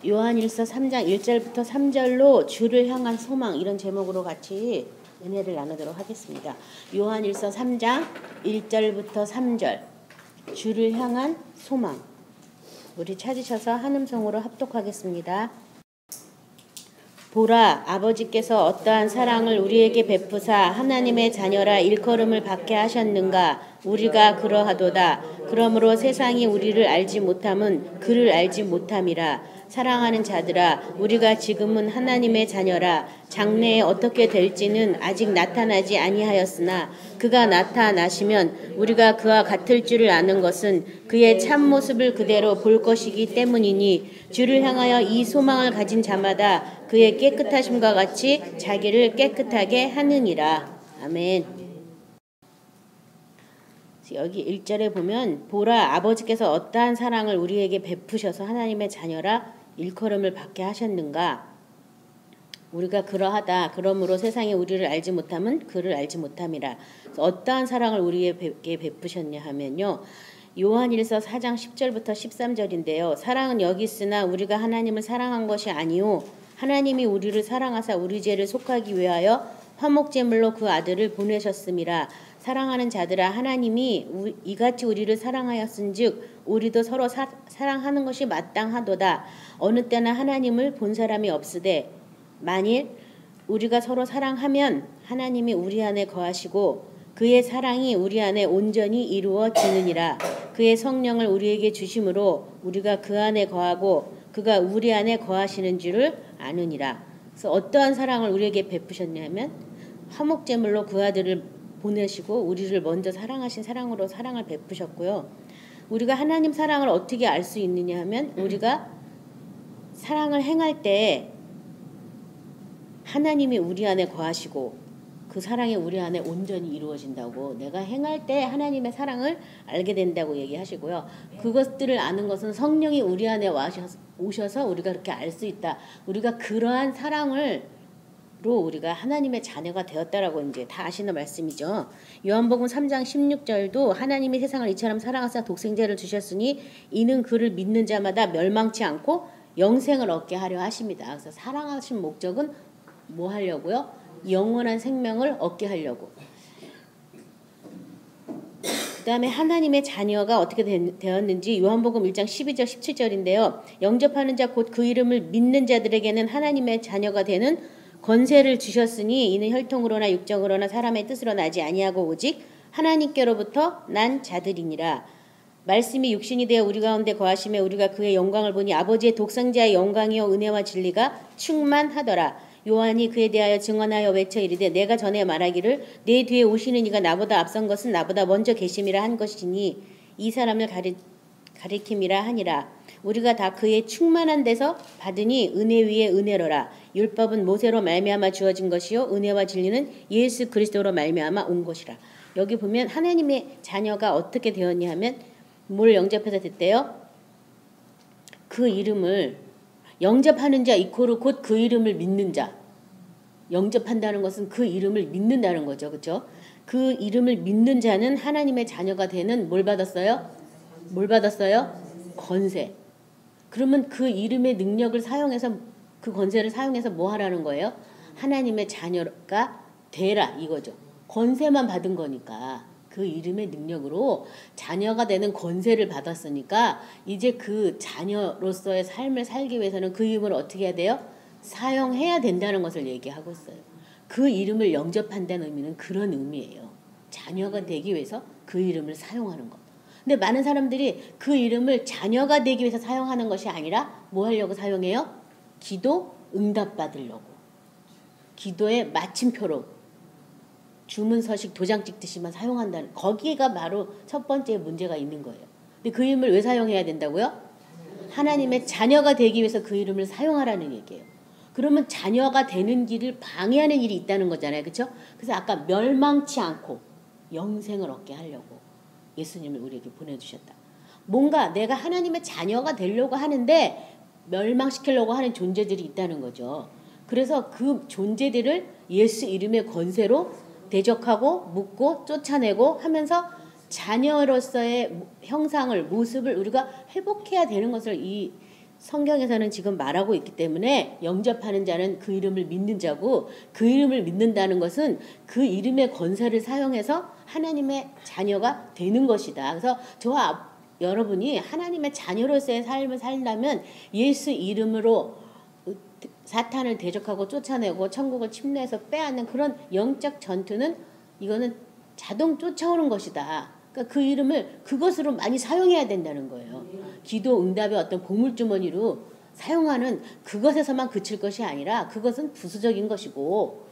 요한일서 3장 1절부터 3절로 주를 향한 소망 이런 제목으로 같이 은혜를 나누도록 하겠습니다. 요한일서 3장 1절부터 3절 주를 향한 소망 우리 찾으셔서 한음성으로 합독하겠습니다. 보라, 아버지께서 어떠한 사랑을 우리에게 베푸사 하나님의 자녀라 일컬음을 받게 하셨는가. 우리가 그러하도다. 그러므로 세상이 우리를 알지 못함은 그를 알지 못함이라. 사랑하는 자들아, 우리가 지금은 하나님의 자녀라. 장래에 어떻게 될지는 아직 나타나지 아니하였으나 그가 나타나시면 우리가 그와 같을 줄을 아는 것은 그의 참모습을 그대로 볼 것이기 때문이니 주를 향하여 이 소망을 가진 자마다 그의 깨끗하심과 같이 자기를 깨끗하게 하느니라. 아멘. 여기 1절에 보면 보라, 아버지께서 어떠한 사랑을 우리에게 베푸셔서 하나님의 자녀라 일컬음을 받게 하셨는가. 우리가 그러하다. 그러므로 세상이 우리를 알지 못함은 그를 알지 못함이라. 어떠한 사랑을 우리에게 베푸셨냐 하면요. 요한일서 4장 10절부터 13절인데요. 사랑은 여기 있으나 우리가 하나님을 사랑한 것이 아니요 하나님이 우리를 사랑하사 우리 죄를 속하기 위하여 화목제물로 그 아들을 보내셨음이라. 사랑하는 자들아, 하나님이 이같이 우리를 사랑하였은즉 우리도 서로 사랑하는 것이 마땅하도다. 어느 때나 하나님을 본 사람이 없으되 만일 우리가 서로 사랑하면 하나님이 우리 안에 거하시고 그의 사랑이 우리 안에 온전히 이루어지느니라. 그의 성령을 우리에게 주심으로 우리가 그 안에 거하고 그가 우리 안에 거하시는 줄을 아느니라. 그래서 어떠한 사랑을 우리에게 베푸셨냐면 화목제물로 그 아들을 보내시고 우리를 먼저 사랑하신 사랑으로 사랑을 베푸셨고요. 우리가 하나님 사랑을 어떻게 알 수 있느냐 하면 우리가 사랑을 행할 때 하나님이 우리 안에 거하시고 그 사랑이 우리 안에 온전히 이루어진다고, 내가 행할 때 하나님의 사랑을 알게 된다고 얘기하시고요. 그것들을 아는 것은 성령이 우리 안에 오셔서 우리가 그렇게 알 수 있다. 우리가 그러한 사랑으로 우리가 하나님의 자녀가 되었다라고 이제 다 아시는 말씀이죠. 요한복음 3장 16절도 하나님이 세상을 이처럼 사랑하사 독생자를 주셨으니 이는 그를 믿는 자마다 멸망치 않고 영생을 얻게 하려 하십니다. 그래서 사랑하신 목적은 뭐 하려고요? 영원한 생명을 얻게 하려고. 그 다음에 하나님의 자녀가 어떻게 되었는지 요한복음 1장 12절 17절인데요. 영접하는 자 곧 그 이름을 믿는 자들에게는 하나님의 자녀가 되는 권세를 주셨으니 이는 혈통으로나 육정으로나 사람의 뜻으로 나지 아니하고 오직 하나님께로부터 난 자들이니라. 말씀이 육신이 되어 우리 가운데 거하심에 우리가 그의 영광을 보니 아버지의 독생자의 영광이요 은혜와 진리가 충만하더라. 요한이 그에 대하여 증언하여 외쳐 이르되 내가 전에 말하기를 내 뒤에 오시는 이가 나보다 앞선 것은 나보다 먼저 계심이라 한 것이니 이 사람을 가리킴이라 하니라. 우리가 다 그의 충만한 데서 받으니 은혜 위에 은혜로라. 율법은 모세로 말미암아 주어진 것이요 은혜와 진리는 예수 그리스도로 말미암아 온 것이라. 여기 보면 하나님의 자녀가 어떻게 되었냐 하면 뭘 영접해서 됐대요? 그 이름을 영접하는 자 이코르 곧 그 이름을 믿는 자. 영접한다는 것은 그 이름을 믿는다는 거죠. 그렇죠? 그 이름을 믿는 자는 하나님의 자녀가 되는 뭘 받았어요? 뭘 받았어요? 권세. 그러면 그 이름의 능력을 사용해서 그 권세를 사용해서 뭐 하라는 거예요? 하나님의 자녀가 되라 이거죠. 권세만 받은 거니까 그 이름의 능력으로 자녀가 되는 권세를 받았으니까 이제 그 자녀로서의 삶을 살기 위해서는 그 이름을 어떻게 해야 돼요? 사용해야 된다는 것을 얘기하고 있어요. 그 이름을 영접한다는 의미는 그런 의미예요. 자녀가 되기 위해서 그 이름을 사용하는 것. 근데 많은 사람들이 그 이름을 자녀가 되기 위해서 사용하는 것이 아니라 뭐 하려고 사용해요? 기도 응답 받으려고. 기도의 마침표로 주문 서식 도장 찍듯이만 사용한다는, 거기가 바로 첫 번째 문제가 있는 거예요. 근데 그 이름을 왜 사용해야 된다고요? 하나님의 자녀가 되기 위해서 그 이름을 사용하라는 얘기예요. 그러면 자녀가 되는 길을 방해하는 일이 있다는 거잖아요. 그렇죠? 그래서 아까 멸망치 않고 영생을 얻게 하려고 예수님을 우리에게 보내주셨다. 뭔가 내가 하나님의 자녀가 되려고 하는데 멸망시키려고 하는 존재들이 있다는 거죠. 그래서 그 존재들을 예수 이름의 권세로 대적하고 묶고 쫓아내고 하면서 자녀로서의 형상을 모습을 우리가 회복해야 되는 것을 이 성경에서는 지금 말하고 있기 때문에 영접하는 자는 그 이름을 믿는 자고, 그 이름을 믿는다는 것은 그 이름의 권세를 사용해서 하나님의 자녀가 되는 것이다. 그래서 저와 여러분이 하나님의 자녀로서의 삶을 살려면 예수 이름으로 사탄을 대적하고 쫓아내고 천국을 침례해서 빼앗는 그런 영적 전투는 이거는 자동 쫓아오는 것이다. 그러니까 그 이름을 그것으로 많이 사용해야 된다는 거예요. 기도 응답의 어떤 보물주머니로 사용하는 그것에서만 그칠 것이 아니라 그것은 부수적인 것이고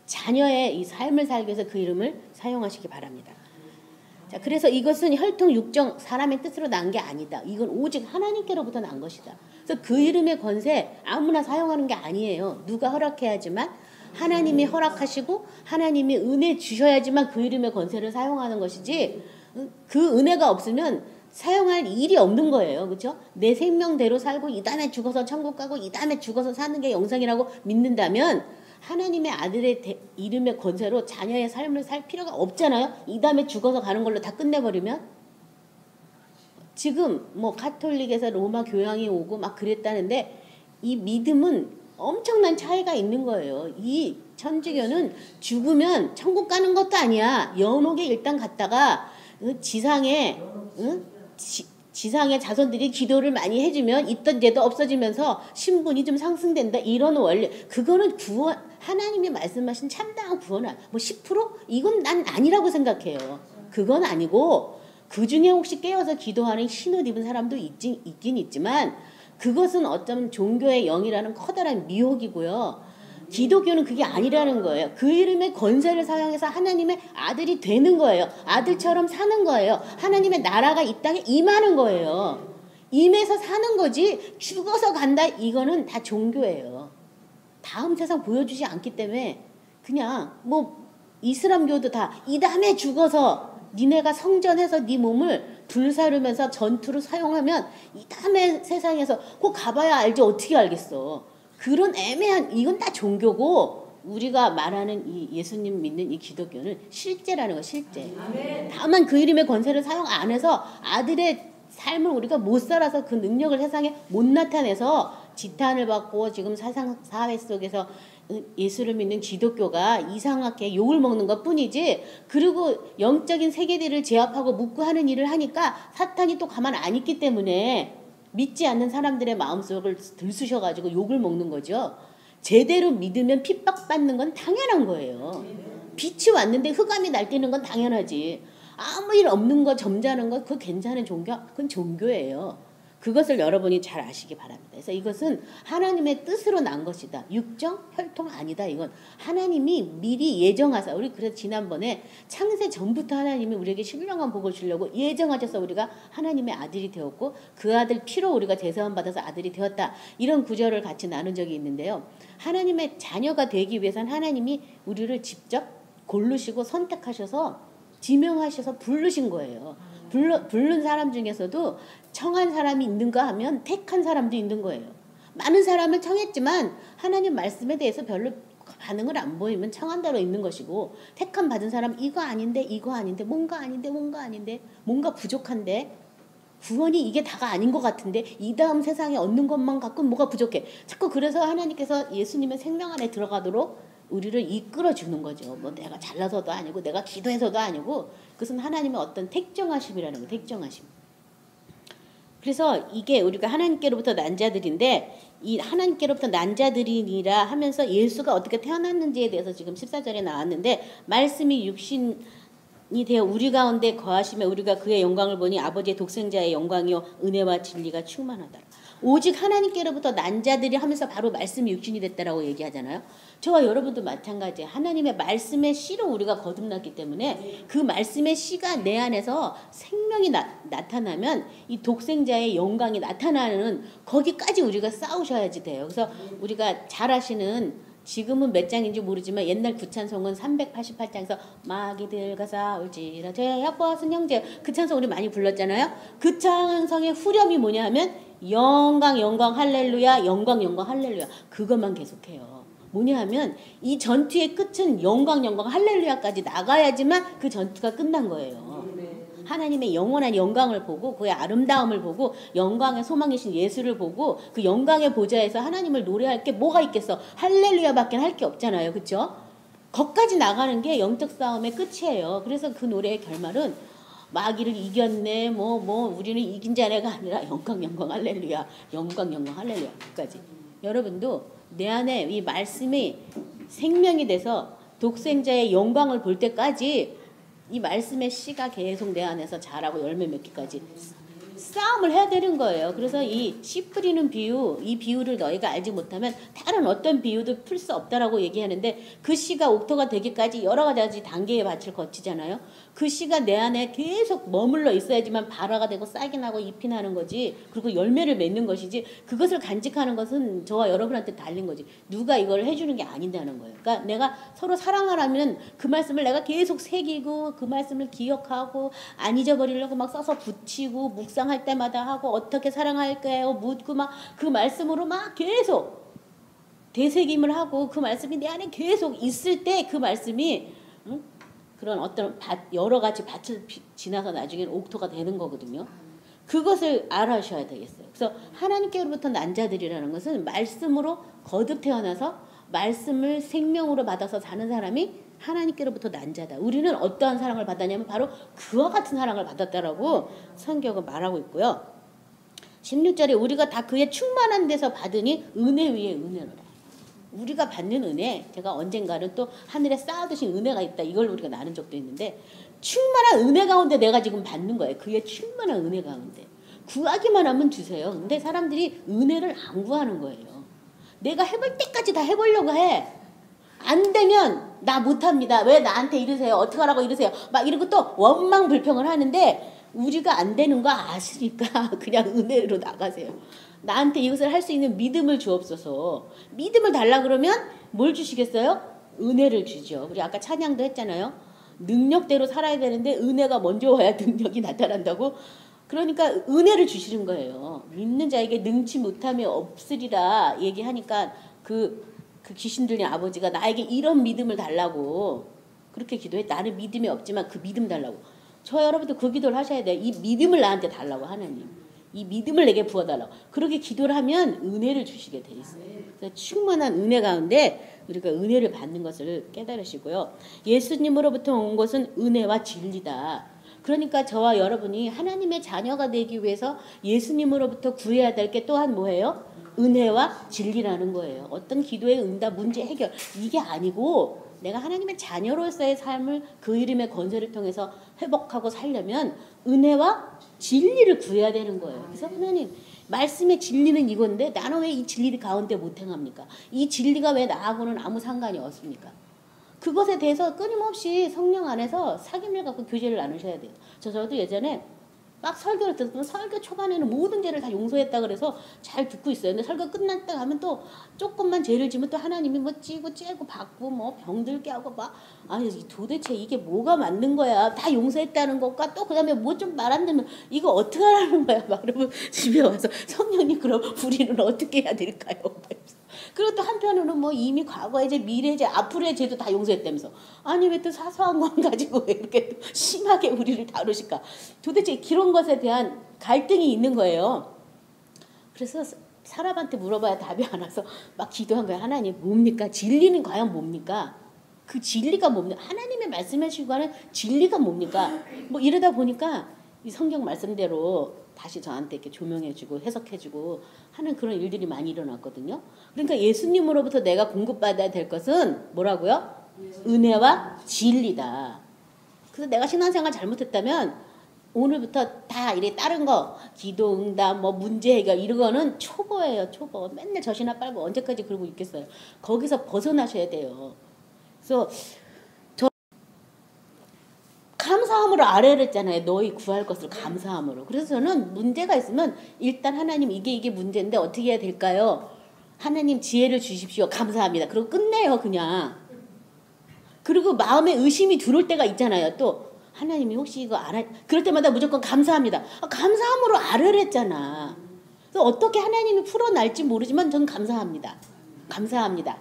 자녀의 이 삶을 살기 위해서 그 이름을 사용하시기 바랍니다. 자, 그래서 이것은 혈통 육정 사람의 뜻으로 난 게 아니다. 이건 오직 하나님께로부터 난 것이다. 그래서 그 이름의 권세 아무나 사용하는 게 아니에요. 누가 허락해야지만, 하나님이 허락하시고 하나님이 은혜 주셔야지만 그 이름의 권세를 사용하는 것이지, 그 은혜가 없으면 사용할 일이 없는 거예요. 그렇죠? 내 생명대로 살고 이 다음에 죽어서 천국 가고 이 다음에 죽어서 사는 게 영생이라고 믿는다면 하나님의 아들의 이름의 권세로 자녀의 삶을 살 필요가 없잖아요. 이 다음에 죽어서 가는 걸로 다 끝내버리면. 지금 뭐 가톨릭에서 로마 교황이 오고 막 그랬다는데 이 믿음은 엄청난 차이가 있는 거예요. 이 천주교는 죽으면 천국 가는 것도 아니야. 연옥에 일단 갔다가 지상에 지상의 자손들이 기도를 많이 해주면 있던 죄도 없어지면서 신분이 좀 상승된다. 이런 원리. 그거는 구원, 하나님이 말씀하신 참다운 구원은 뭐 10%? 이건 난 아니라고 생각해요. 그건 아니고 그 중에 혹시 깨어서 기도하는 흰옷 입은 사람도 있긴 있지만 그것은 어쩌면 종교의 영이라는 커다란 미혹이고요. 기독교는 그게 아니라는 거예요. 그 이름의 권세를 사용해서 하나님의 아들이 되는 거예요. 아들처럼 사는 거예요. 하나님의 나라가 이 땅에 임하는 거예요. 임해서 사는 거지 죽어서 간다 이거는 다 종교예요. 다음 세상 보여주지 않기 때문에 그냥 뭐 이슬람교도 다 이 다음에 죽어서 니네가 성전해서 네 몸을 불사르면서 전투로 사용하면 이 다음에 세상에서 꼭 가봐야 알지 어떻게 알겠어. 그런 애매한 이건 다 종교고 우리가 말하는 이 예수님 믿는 이 기독교는 실제라는 거 실제. 다만 그 이름의 권세를 사용 안 해서 아들의 삶을 우리가 못 살아서 그 능력을 세상에 못 나타내서 지탄을 받고 지금 사회 속에서 예수를 믿는 기독교가 이상하게 욕을 먹는 것 뿐이지 그리고 영적인 세계들을 제압하고 묵고 하는 일을 하니까 사탄이 또 가만 안 있기 때문에 믿지 않는 사람들의 마음속을 들쑤셔가지고 욕을 먹는 거죠. 제대로 믿으면 핍박받는 건 당연한 거예요. 빛이 왔는데 흑암이 날뛰는 건 당연하지. 아무 일 없는 거 점잖은 거 그거 괜찮은 종교? 그건 종교예요. 그것을 여러분이 잘 아시기 바랍니다. 그래서 이것은 하나님의 뜻으로 난 것이다. 육정, 혈통 아니다. 이건 하나님이 미리 예정하사 우리 그래서 지난번에 창세 전부터 하나님이 우리에게 신령한 복을 주려고 예정하셔서 우리가 하나님의 아들이 되었고 그 아들 피로 우리가 제사함 받아서 아들이 되었다. 이런 구절을 같이 나눈 적이 있는데요. 하나님의 자녀가 되기 위해서는 하나님이 우리를 직접 고르시고 선택하셔서 지명하셔서 부르신 거예요. 부른 사람 중에서도 청한 사람이 있는가 하면 택한 사람도 있는 거예요. 많은 사람을 청했지만 하나님 말씀에 대해서 별로 반응을 안 보이면 청한 대로 있는 것이고 택함 받은 사람 이거 아닌데 이거 아닌데 뭔가 아닌데 뭔가 아닌데 뭔가 부족한데 구원이 이게 다가 아닌 것 같은데 이 다음 세상에 얻는 것만 갖고는 뭐가 부족해. 자꾸 그래서 하나님께서 예수님의 생명 안에 들어가도록 우리를 이끌어 주는 거죠. 뭐 내가 잘나서도 아니고 내가 기도해서도 아니고 그것은 하나님의 어떤 택정하심이라는 거예요. 택정하심. 그래서 이게 우리가 하나님께로부터 난 자들인데 이 하나님께로부터 난 자들이니라 하면서 예수가 어떻게 태어났는지에 대해서 지금 14절에 나왔는데 말씀이 육신이 되어 우리 가운데 거하시며 우리가 그의 영광을 보니 아버지의 독생자의 영광이요 은혜와 진리가 충만하더라. 오직 하나님께로부터 난 자들이 하면서 바로 말씀이 육신이 됐다라고 얘기하잖아요. 저와 여러분도 마찬가지예요. 하나님의 말씀의 씨로 우리가 거듭났기 때문에 그 말씀의 씨가 내 안에서 생명이 나타나면 이 독생자의 영광이 나타나는 거기까지 우리가 싸우셔야지 돼요. 그래서 우리가 잘 아시는 지금은 몇 장인지 모르지만 옛날 구찬송은 388장에서 마귀들과 싸울지라 제약 벗은 형제 그 찬송 우리 많이 불렀잖아요. 그 찬송의 후렴이 뭐냐 하면 영광 영광 할렐루야 영광 영광 할렐루야 그것만 계속해요. 뭐냐 하면 이 전투의 끝은 영광 영광 할렐루야까지 나가야지만 그 전투가 끝난 거예요. 하나님의 영원한 영광을 보고 그의 아름다움을 보고 영광의 소망이신 예수를 보고 그 영광의 보좌에서 하나님을 노래할 게 뭐가 있겠어. 할렐루야밖에 할 게 없잖아요. 그렇죠? 거기까지 나가는 게 영적 싸움의 끝이에요. 그래서 그 노래의 결말은 마귀를 이겼네 우리는 이긴 자네가 아니라 영광 할렐루야 영광 할렐루야 끝까지. 여러분도 내 안에 이 말씀이 생명이 돼서 독생자의 영광을 볼 때까지 이 말씀의 씨가 계속 내 안에서 자라고 열매 맺기까지 싸움을 해야 되는 거예요. 그래서 이 씨 뿌리는 비유, 이 비유를 너희가 알지 못하면 다른 어떤 비유도 풀 수 없다라고 얘기하는데 그 씨가 옥토가 되기까지 여러 가지 단계의 밭을 거치잖아요. 그 씨가 내 안에 계속 머물러 있어야지만 발화가 되고 싹이 나고 잎이 나는 거지. 그리고 열매를 맺는 것이지. 그것을 간직하는 것은 저와 여러분한테 달린 거지. 누가 이걸 해주는 게 아닌다는 거예요. 그러니까 내가 서로 사랑하라면 그 말씀을 내가 계속 새기고 그 말씀을 기억하고 안 잊어버리려고 막 써서 붙이고 묵상할 때마다 하고 어떻게 사랑할까요 묻고 막 그 말씀으로 막 계속 되새김을 하고 그 말씀이 내 안에 계속 있을 때 그 말씀이 그런 어떤 여러 가지 밭을 지나서 나중에는 옥토가 되는 거거든요. 그것을 알아셔야 되겠어요. 그래서 하나님께로부터 난 자들이라는 것은 말씀으로 거듭 태어나서 말씀을 생명으로 받아서 사는 사람이 하나님께로부터 난 자다. 우리는 어떠한 사랑을 받았냐면 바로 그와 같은 사랑을 받았다라고 성경은 말하고 있고요. 16절에 우리가 다 그의 충만한 데서 받으니 은혜 위에 은혜로라. 우리가 받는 은혜, 제가 언젠가는 또 하늘에 쌓아두신 은혜가 있다. 이걸 우리가 나눈 적도 있는데 충만한 은혜 가운데 내가 지금 받는 거예요. 그의 충만한 은혜 가운데. 구하기만 하면 주세요. 근데 사람들이 은혜를 안 구하는 거예요. 내가 해볼 때까지 다 해보려고 해. 안 되면 나 못합니다. 왜 나한테 이러세요? 어떡하라고 이러세요? 막 이러고 또 원망 불평을 하는데 우리가 안 되는 거 아시니까 그냥 은혜로 나가세요. 나한테 이것을 할 수 있는 믿음을 주옵소서. 믿음을 달라 그러면 뭘 주시겠어요? 은혜를 주죠. 우리 아까 찬양도 했잖아요. 능력대로 살아야 되는데 은혜가 먼저 와야 능력이 나타난다고. 그러니까 은혜를 주시는 거예요. 믿는 자에게 능치 못함이 없으리라 얘기하니까 그 귀신 들린 아버지가 나에게 이런 믿음을 달라고 그렇게 기도해. 나는 믿음이 없지만 그 믿음 달라고. 저 여러분도 그 기도를 하셔야 돼요. 이 믿음을 나한테 달라고 하나님. 이 믿음을 내게 부어달라고. 그렇게 기도를 하면 은혜를 주시게 돼 있어요. 그래서 충만한 은혜 가운데 우리가 은혜를 받는 것을 깨달으시고요. 예수님으로부터 온 것은 은혜와 진리다. 그러니까 저와 여러분이 하나님의 자녀가 되기 위해서 예수님으로부터 구해야 될 게 또한 뭐예요? 은혜와 진리라는 거예요. 어떤 기도의 응답, 문제 해결 이게 아니고 내가 하나님의 자녀로서의 삶을 그 이름의 권세를 통해서 회복하고 살려면 은혜와 진리를 구해야 되는 거예요. 그래서 하나님 말씀의 진리는 이건데 나는 왜 이 진리 가운데 못 행합니까? 이 진리가 왜 나하고는 아무 상관이 없습니까? 그것에 대해서 끊임없이 성령 안에서 사귐을 갖고 교제를 나누셔야 돼요. 저도 예전에 막 설교를 듣고 설교 초반에는 모든 죄를 다 용서했다 그래서 잘 듣고 있어요. 근데 설교 끝났다 하면 또 조금만 죄를 지면 또 하나님이 뭐 찌고 받고 뭐 병들게 하고 막 아니 도대체 이게 뭐가 맞는 거야. 다 용서했다는 것과 또 그다음에 뭐 좀 말 안 되면 이거 어떻게 하라는 거야. 막 그러면 집에 와서 성령님 그럼 우리는 어떻게 해야 될까요? 그리고 또 한편으로는 뭐 이미 과거의 죄, 미래의 죄, 앞으로의 죄도 다 용서했다면서 아니 왜 또 사소한 건 가지고 왜 이렇게 또 심하게 우리를 다루실까? 도대체 그런 것에 대한 갈등이 있는 거예요. 그래서 사람한테 물어봐야 답이 안 와서 막 기도한 거예요. 하나님 뭡니까? 진리는 과연 뭡니까? 그 진리가 뭡니까? 하나님의 말씀하신 거는 진리가 뭡니까? 뭐 이러다 보니까 이 성경 말씀대로 다시 저한테 이렇게 조명해주고 해석해주고 하는 그런 일들이 많이 일어났거든요. 그러니까 예수님으로부터 내가 공급받아야 될 것은 뭐라고요? 은혜와 진리다. 그래서 내가 신앙생활 잘못했다면 오늘부터 다 이래 다른 거 기도 응답 뭐 문제 해결 이런 거는 초보예요. 초보. 맨날 젖이나 빨고 언제까지 그러고 있겠어요. 거기서 벗어나셔야 돼요. 그래서 감사함으로 아뢰랬잖아요. 너희 구할 것을 감사함으로. 그래서 저는 문제가 있으면 일단 하나님 이게 문제인데 어떻게 해야 될까요? 하나님 지혜를 주십시오. 감사합니다. 그리고 끝내요 그냥. 그리고 마음에 의심이 들어올 때가 있잖아요. 또 하나님이 혹시 이거 알아? 그럴 때마다 무조건 감사합니다. 감사함으로 아뢰랬잖아. 그래서 어떻게 하나님이 풀어날지 모르지만 저는 감사합니다. 감사합니다.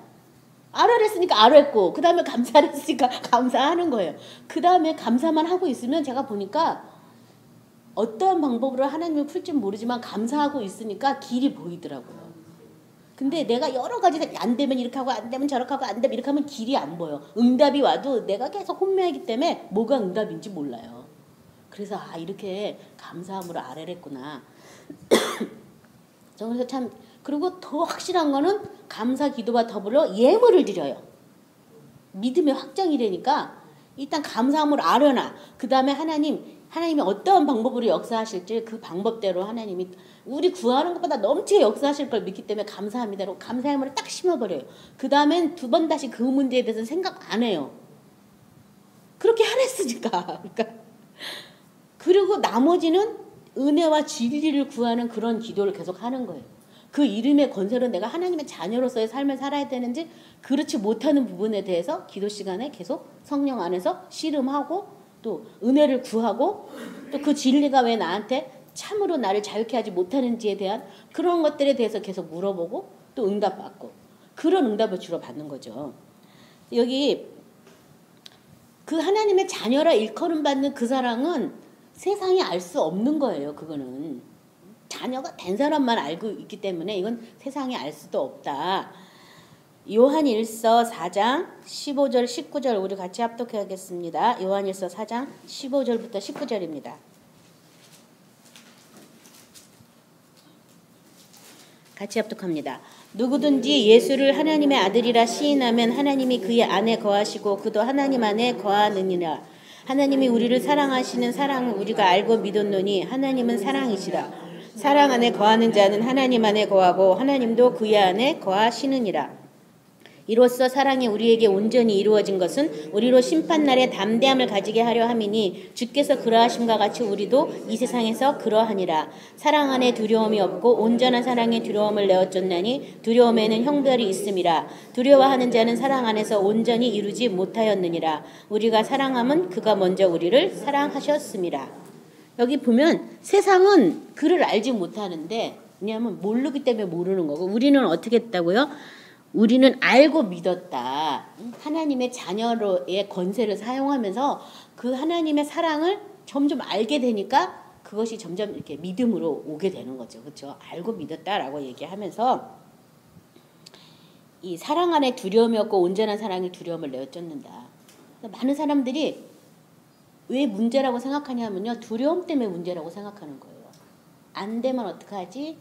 알아랬으니까 알았고 그 다음에 감사를 했으니까 감사하는 거예요. 그 다음에 감사만 하고 있으면 제가 보니까 어떠한 방법으로 하나님을 풀지 모르지만 감사하고 있으니까 길이 보이더라고요. 근데 내가 여러 가지 안 되면 이렇게 하고 안 되면 저렇게 하고 안 되면 이렇게 하면 길이 안 보여. 응답이 와도 내가 계속 혼미하기 때문에 뭐가 응답인지 몰라요. 그래서 이렇게 감사함으로 아뢰랬구나. 그래서 참 그리고 더 확실한 거는 감사 기도와 더불어 예물을 드려요. 믿음의 확정이라니까 일단 감사함으로 아뢰나 그 다음에 하나님이 어떠한 방법으로 역사하실지 그 방법대로 하나님이 우리 구하는 것보다 넘치게 역사하실 걸 믿기 때문에 감사합니다라고 감사의 물을 딱 심어버려요. 그 다음엔 두 번 다시 그 문제에 대해서 생각 안 해요. 그렇게 하랬으니까. 그러니까 그리고 나머지는 은혜와 진리를 구하는 그런 기도를 계속 하는 거예요. 그 이름의 권세로 내가 하나님의 자녀로서의 삶을 살아야 되는지 그렇지 못하는 부분에 대해서 기도 시간에 계속 성령 안에서 씨름하고 또 은혜를 구하고 또 그 진리가 왜 나한테 참으로 나를 자유케 하지 못하는지에 대한 그런 것들에 대해서 계속 물어보고 또 응답받고 그런 응답을 주로 받는 거죠. 여기 그 하나님의 자녀라 일컬음 받는 그 사랑은 세상이 알 수 없는 거예요. 그거는 자녀가 된 사람만 알고 있기 때문에 이건 세상이 알 수도 없다. 요한일서 4장 15절 19절 우리 같이 합독해야겠습니다. 요한일서 4장 15절부터 19절입니다. 같이 합독합니다. 누구든지 예수를 하나님의 아들이라 시인하면 하나님이 그의 안에 거하시고 그도 하나님 안에 거하느니라. 하나님이 우리를 사랑하시는 사랑을 우리가 알고 믿었노니 하나님은 사랑이시라. 사랑 안에 거하는 자는 하나님 안에 거하고 하나님도 그의 안에 거하시느니라. 이로써 사랑이 우리에게 온전히 이루어진 것은 우리로 심판날에 담대함을 가지게 하려 함이니 주께서 그러하심과 같이 우리도 이 세상에서 그러하니라. 사랑 안에 두려움이 없고 온전한 사랑의 두려움을 내어쫓나니 두려움에는 형벌이 있음이라. 두려워하는 자는 사랑 안에서 온전히 이루지 못하였느니라. 우리가 사랑함은 그가 먼저 우리를 사랑하셨음이라. 여기 보면 세상은 그를 알지 못하는데 왜냐하면 모르기 때문에 모르는 거고 우리는 어떻게 했다고요? 우리는 알고 믿었다. 하나님의 자녀로의 권세를 사용하면서 그 하나님의 사랑을 점점 알게 되니까 그것이 점점 이렇게 믿음으로 오게 되는 거죠. 그렇죠? 알고 믿었다라고 얘기하면서 이 사랑 안에 두려움이 없고 온전한 사랑이 두려움을 내어쫓는다. 많은 사람들이 왜 문제라고 생각하냐면요. 두려움 때문에 문제라고 생각하는 거예요. 안 되면 어떡하지?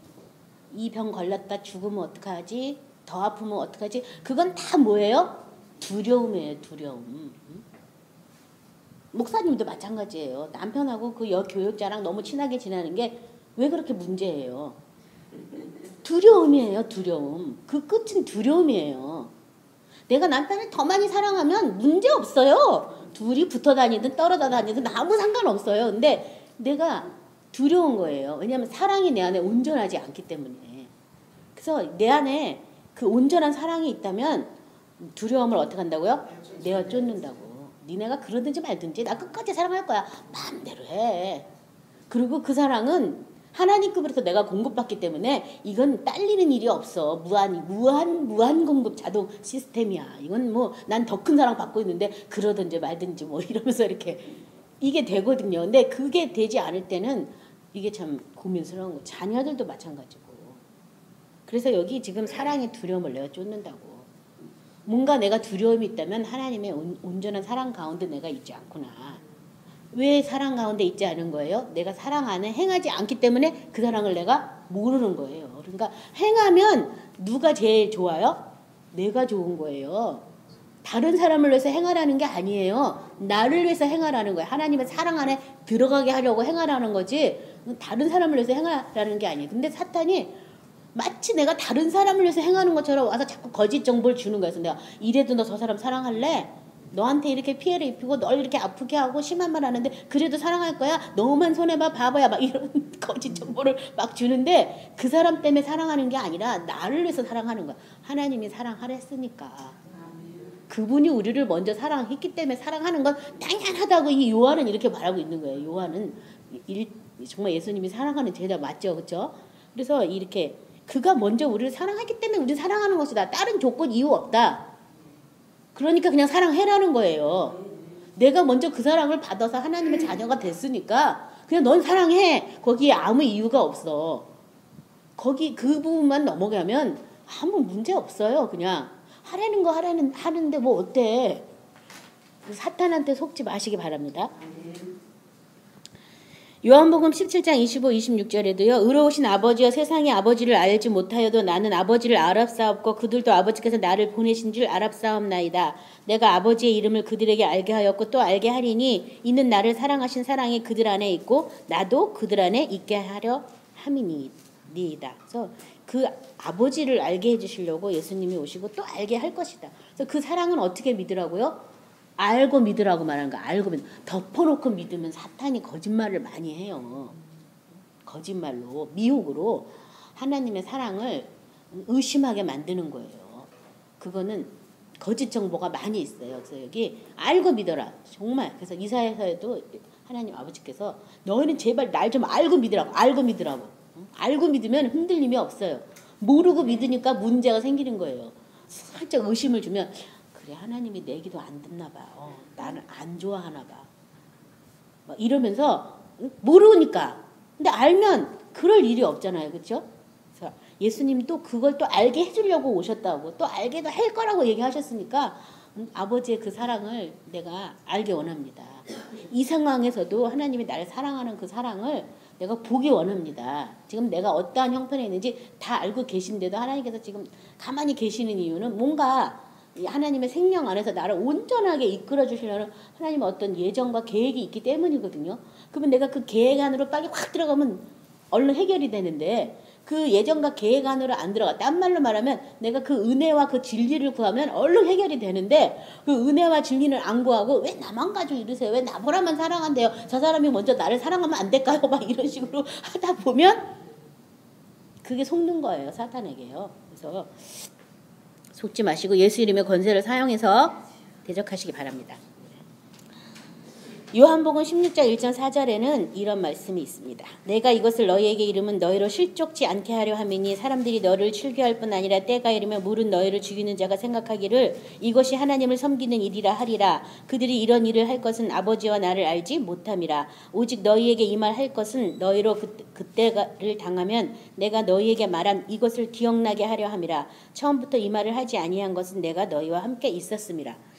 이 병 걸렸다 죽으면 어떡하지? 더 아프면 어떡하지? 그건 다 뭐예요? 두려움이에요. 두려움. 목사님도 마찬가지예요. 남편하고 그 여교육자랑 너무 친하게 지내는 게 왜 그렇게 문제예요? 두려움이에요. 두려움. 그 끝은 두려움이에요. 내가 남편을 더 많이 사랑하면 문제 없어요. 둘이 붙어 다니든 떨어져 다니든 아무 상관없어요. 근데 내가 두려운 거예요. 왜냐하면 사랑이 내 안에 온전하지 않기 때문에. 그래서 내 안에 그 온전한 사랑이 있다면 두려움을 어떻게 한다고요? 내어 쫓는다고. 니네가 그러든지 말든지 나 끝까지 사랑할 거야. 마음대로 해. 그리고 그 사랑은 하나님급으로서 내가 공급받기 때문에 이건 딸리는 일이 없어. 무한 공급 자동 시스템이야. 이건 뭐 난 더 큰 사랑 받고 있는데 그러든지 말든지 뭐 이러면서 이렇게 이게 되거든요. 근데 그게 되지 않을 때는 이게 참 고민스러운 거. 자녀들도 마찬가지고. 그래서 여기 지금 사랑의 두려움을 내가 쫓는다고. 뭔가 내가 두려움이 있다면 하나님의 온전한 사랑 가운데 내가 있지 않구나. 왜 사랑 가운데 있지 않은 거예요? 내가 사랑 안에 행하지 않기 때문에 그 사랑을 내가 모르는 거예요. 그러니까 행하면 누가 제일 좋아요? 내가 좋은 거예요. 다른 사람을 위해서 행하라는 게 아니에요. 나를 위해서 행하라는 거예요. 하나님의 사랑 안에 들어가게 하려고 행하라는 거지 다른 사람을 위해서 행하라는 게 아니에요. 근데 사탄이 마치 내가 다른 사람을 위해서 행하는 것처럼 와서 자꾸 거짓 정보를 주는 거예요. 그래서 내가 이래도 너 저 사람 사랑할래? 너한테 이렇게 피해를 입히고 널 이렇게 아프게 하고 심한 말 하는데 그래도 사랑할 거야? 너만 손해봐 바보야 막 이런 거짓 정보를 막 주는데 그 사람 때문에 사랑하는 게 아니라 나를 위해서 사랑하는 거야. 하나님이 사랑하랬으니까. 그분이 우리를 먼저 사랑했기 때문에 사랑하는 건 당연하다고 이 요한은 이렇게 말하고 있는 거예요. 요한은 정말 예수님이 사랑하는 제자 맞죠? 그렇죠? 그래서 이렇게 그가 먼저 우리를 사랑했기 때문에 우리 사랑하는 것이다. 다른 조건 이유 없다. 그러니까 그냥 사랑해라는 거예요. 내가 먼저 그 사랑을 받아서 하나님의 자녀가 됐으니까 그냥 넌 사랑해. 거기에 아무 이유가 없어. 거기 그 부분만 넘어가면 아무 문제 없어요. 그냥 하라는 거 하는데 뭐 어때? 사탄한테 속지 마시기 바랍니다. 요한복음 17장 25, 26절에도요. 의로우신 아버지여 세상의 아버지를 알지 못하여도 나는 아버지를 알았사옵고 그들도 아버지께서 나를 보내신 줄 알았사옵나이다. 내가 아버지의 이름을 그들에게 알게 하였고 또 알게 하리니 이는 나를 사랑하신 사랑이 그들 안에 있고 나도 그들 안에 있게 하려 함이니이다. 그래서 그 아버지를 알게 해주시려고 예수님이 오시고 또 알게 할 것이다. 그래서 그 사랑은 어떻게 믿으라고요? 알고 믿으라고 말하는 거야. 알고 믿. 덮어놓고 믿으면 사탄이 거짓말을 많이 해요. 거짓말로 미혹으로 하나님의 사랑을 의심하게 만드는 거예요. 그거는 거짓 정보가 많이 있어요. 그래서 여기 알고 믿어라. 정말. 그래서 이사야서에도 하나님 아버지께서 너희는 제발 날 좀 알고 믿으라고. 알고 믿으라고. 알고 믿으면 흔들림이 없어요. 모르고 믿으니까 문제가 생기는 거예요. 살짝 의심을 주면 그래 하나님이 내 기도 안 듣나 봐. 나는 안 좋아하나 봐. 막 이러면서 모르니까. 근데 알면 그럴 일이 없잖아요. 그렇죠? 그래서 예수님이 또 그걸 또 알게 해주려고 오셨다고 또 알게도 할 거라고 얘기하셨으니까 아버지의 그 사랑을 내가 알게 원합니다. 이 상황에서도 하나님이 나를 사랑하는 그 사랑을 내가 보기 원합니다. 지금 내가 어떠한 형편에 있는지 다 알고 계신데도 하나님께서 지금 가만히 계시는 이유는 뭔가 하나님의 생명 안에서 나를 온전하게 이끌어 주시려는 하나님의 어떤 예정과 계획이 있기 때문이거든요. 그러면 내가 그 계획 안으로 빨리 확 들어가면 얼른 해결이 되는데 그 예정과 계획 안으로 안 들어가. 딴 말로 말하면 내가 그 은혜와 그 진리를 구하면 얼른 해결이 되는데 그 은혜와 진리를 안 구하고 왜 나만 가지고 이러세요? 왜 나보라만 사랑한대요? 저 사람이 먼저 나를 사랑하면 안 될까요? 막 이런 식으로 하다 보면 그게 속는 거예요. 사탄에게요. 그래서 속지 마시고 예수 이름의 권세를 사용해서 대적하시기 바랍니다. 요한복음 16장 1절 4절에는 이런 말씀이 있습니다. 내가 이것을 너희에게 이름은 너희로 실족지 않게 하려 함이니 사람들이 너를 출교할 뿐 아니라 때가 이르면 물은 너희를 죽이는 자가 생각하기를 이것이 하나님을 섬기는 일이라 하리라. 그들이 이런 일을 할 것은 아버지와 나를 알지 못함이라. 오직 너희에게 이 말 할 것은 너희로 그때를 당하면 내가 너희에게 말한 이것을 기억나게 하려 함이라. 처음부터 이 말을 하지 아니한 것은 내가 너희와 함께 있었음이라.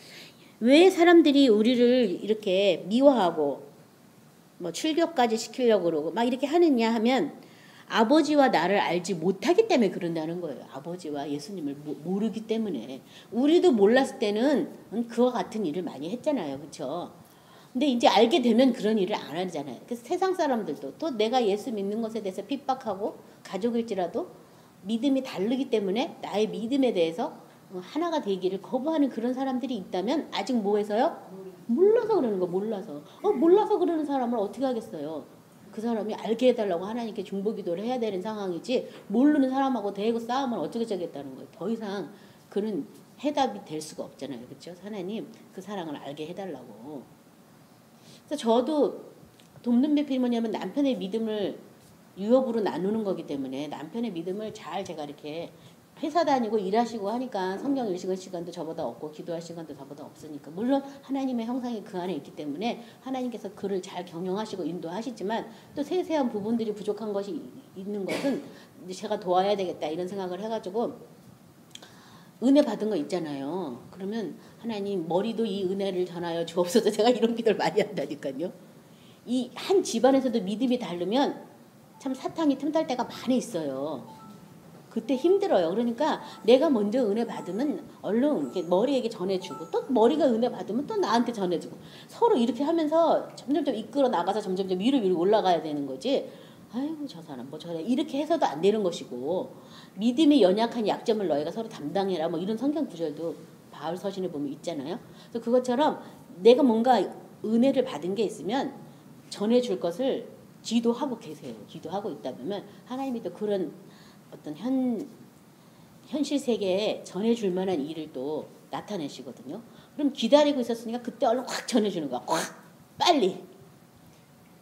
왜 사람들이 우리를 이렇게 미워하고 뭐 출교까지 시키려고 그러고 막 이렇게 하느냐 하면 아버지와 나를 알지 못하기 때문에 그런다는 거예요. 아버지와 예수님을 모르기 때문에. 우리도 몰랐을 때는 그와 같은 일을 많이 했잖아요. 그렇죠? 근데 이제 알게 되면 그런 일을 안 하잖아요. 그래서 세상 사람들도 또 내가 예수 믿는 것에 대해서 핍박하고 가족일지라도 믿음이 다르기 때문에 나의 믿음에 대해서 하나가 되기를 거부하는 그런 사람들이 있다면 아직 뭐해서요? 몰라서 그러는 거. 몰라서 그러는 사람을 어떻게 하겠어요? 그 사람이 알게 해달라고 하나님께 중보기도를 해야 되는 상황이지 모르는 사람하고 대고 싸우면 어떻게 되겠다는 거예요. 더 이상 그런 해답이 될 수가 없잖아요. 그렇죠? 하나님 그 사랑을 알게 해달라고. 그래서 저도 돕는 배필이 뭐냐면 남편의 믿음을 유업으로 나누는 거기 때문에 남편의 믿음을 잘 제가 이렇게 회사 다니고 일하시고 하니까 성경 읽을 시간도 저보다 없고 기도할 시간도 저보다 없으니까 물론 하나님의 형상이 그 안에 있기 때문에 하나님께서 그를 잘 경영하시고 인도하시지만 또 세세한 부분들이 부족한 것이 있는 것은 제가 도와야 되겠다 이런 생각을 해가지고 은혜 받은 거 있잖아요. 그러면 하나님 머리도 이 은혜를 전하여 주옵소서. 제가 이런 기도를 많이 한다니까요. 이 한 집안에서도 믿음이 다르면 참 사탕이 틈탈 때가 많이 있어요. 그때 힘들어요. 그러니까 내가 먼저 은혜 받으면 얼른 머리에게 전해주고 또 머리가 은혜 받으면 또 나한테 전해주고 서로 이렇게 하면서 점점점 이끌어 나가서 점점점 위로 올라가야 되는 거지. 아이고 저 사람 뭐 저래 이렇게 해서도 안 되는 것이고 믿음이 연약한 약점을 너희가 서로 담당해라 뭐 이런 성경 구절도 바울 서신에 보면 있잖아요. 그래서 그것처럼 내가 뭔가 은혜를 받은 게 있으면 전해줄 것을 기도하고 계세요. 기도하고 있다 보면 하나님이 또 그런 어떤 현실 세계에 전해줄 만한 일을 또 나타내시거든요. 그럼 기다리고 있었으니까 그때 얼른 확 전해주는 거야. 확 빨리.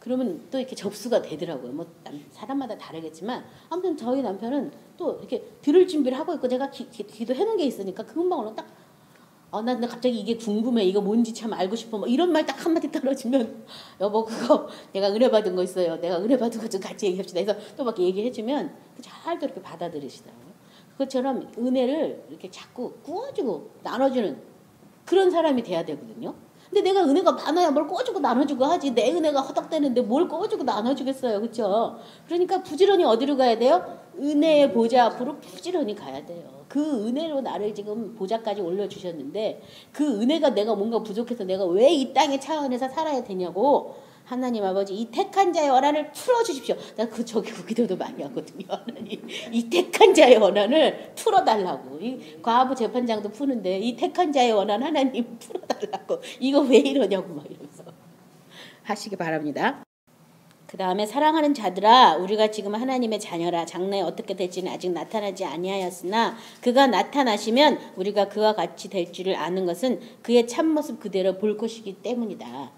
그러면 또 이렇게 접수가 되더라고요. 뭐 사람마다 다르겠지만 아무튼 저희 남편은 또 이렇게 들을 준비를 하고 있고 제가 기도해 놓은 게 있으니까 금방 얼른 딱 나 근데 갑자기 이게 궁금해. 이거 뭔지 참 알고 싶어. 뭐 이런 말 딱 한마디 떨어지면 여보 그거 내가 은혜 받은 거 있어요. 내가 은혜 받은 거 좀 같이 얘기합시다. 해서 또 막 얘기해주면 잘도 이렇게 받아들이시더라고요. 그것처럼 은혜를 이렇게 자꾸 구워주고 나눠주는 그런 사람이 돼야 되거든요. 근데 내가 은혜가 많아야 뭘 꺼주고 나눠주고 하지. 내 은혜가 허덕대는데 뭘 꺼주고 나눠주겠어요. 그렇죠? 그러니까 부지런히 어디로 가야 돼요? 은혜의 보좌 앞으로 부지런히 가야 돼요. 그 은혜로 나를 지금 보좌까지 올려주셨는데 그 은혜가 내가 뭔가 부족해서 내가 왜 이 땅의 차원에서 살아야 되냐고 하나님 아버지 이 택한 자의 원한을 풀어주십시오. 나 저기 그 기도도 많이 하거든요. 하나님 이 택한 자의 원한을 풀어달라고. 이 과부 재판장도 푸는데 이 택한 자의 원한 하나님 풀어달라고. 이거 왜 이러냐고 막 이러면서 하시기 바랍니다. 그 다음에 사랑하는 자들아 우리가 지금 하나님의 자녀라 장래에 어떻게 될지는 아직 나타나지 아니하였으나 그가 나타나시면 우리가 그와 같이 될 줄을 아는 것은 그의 참모습 그대로 볼 것이기 때문이다.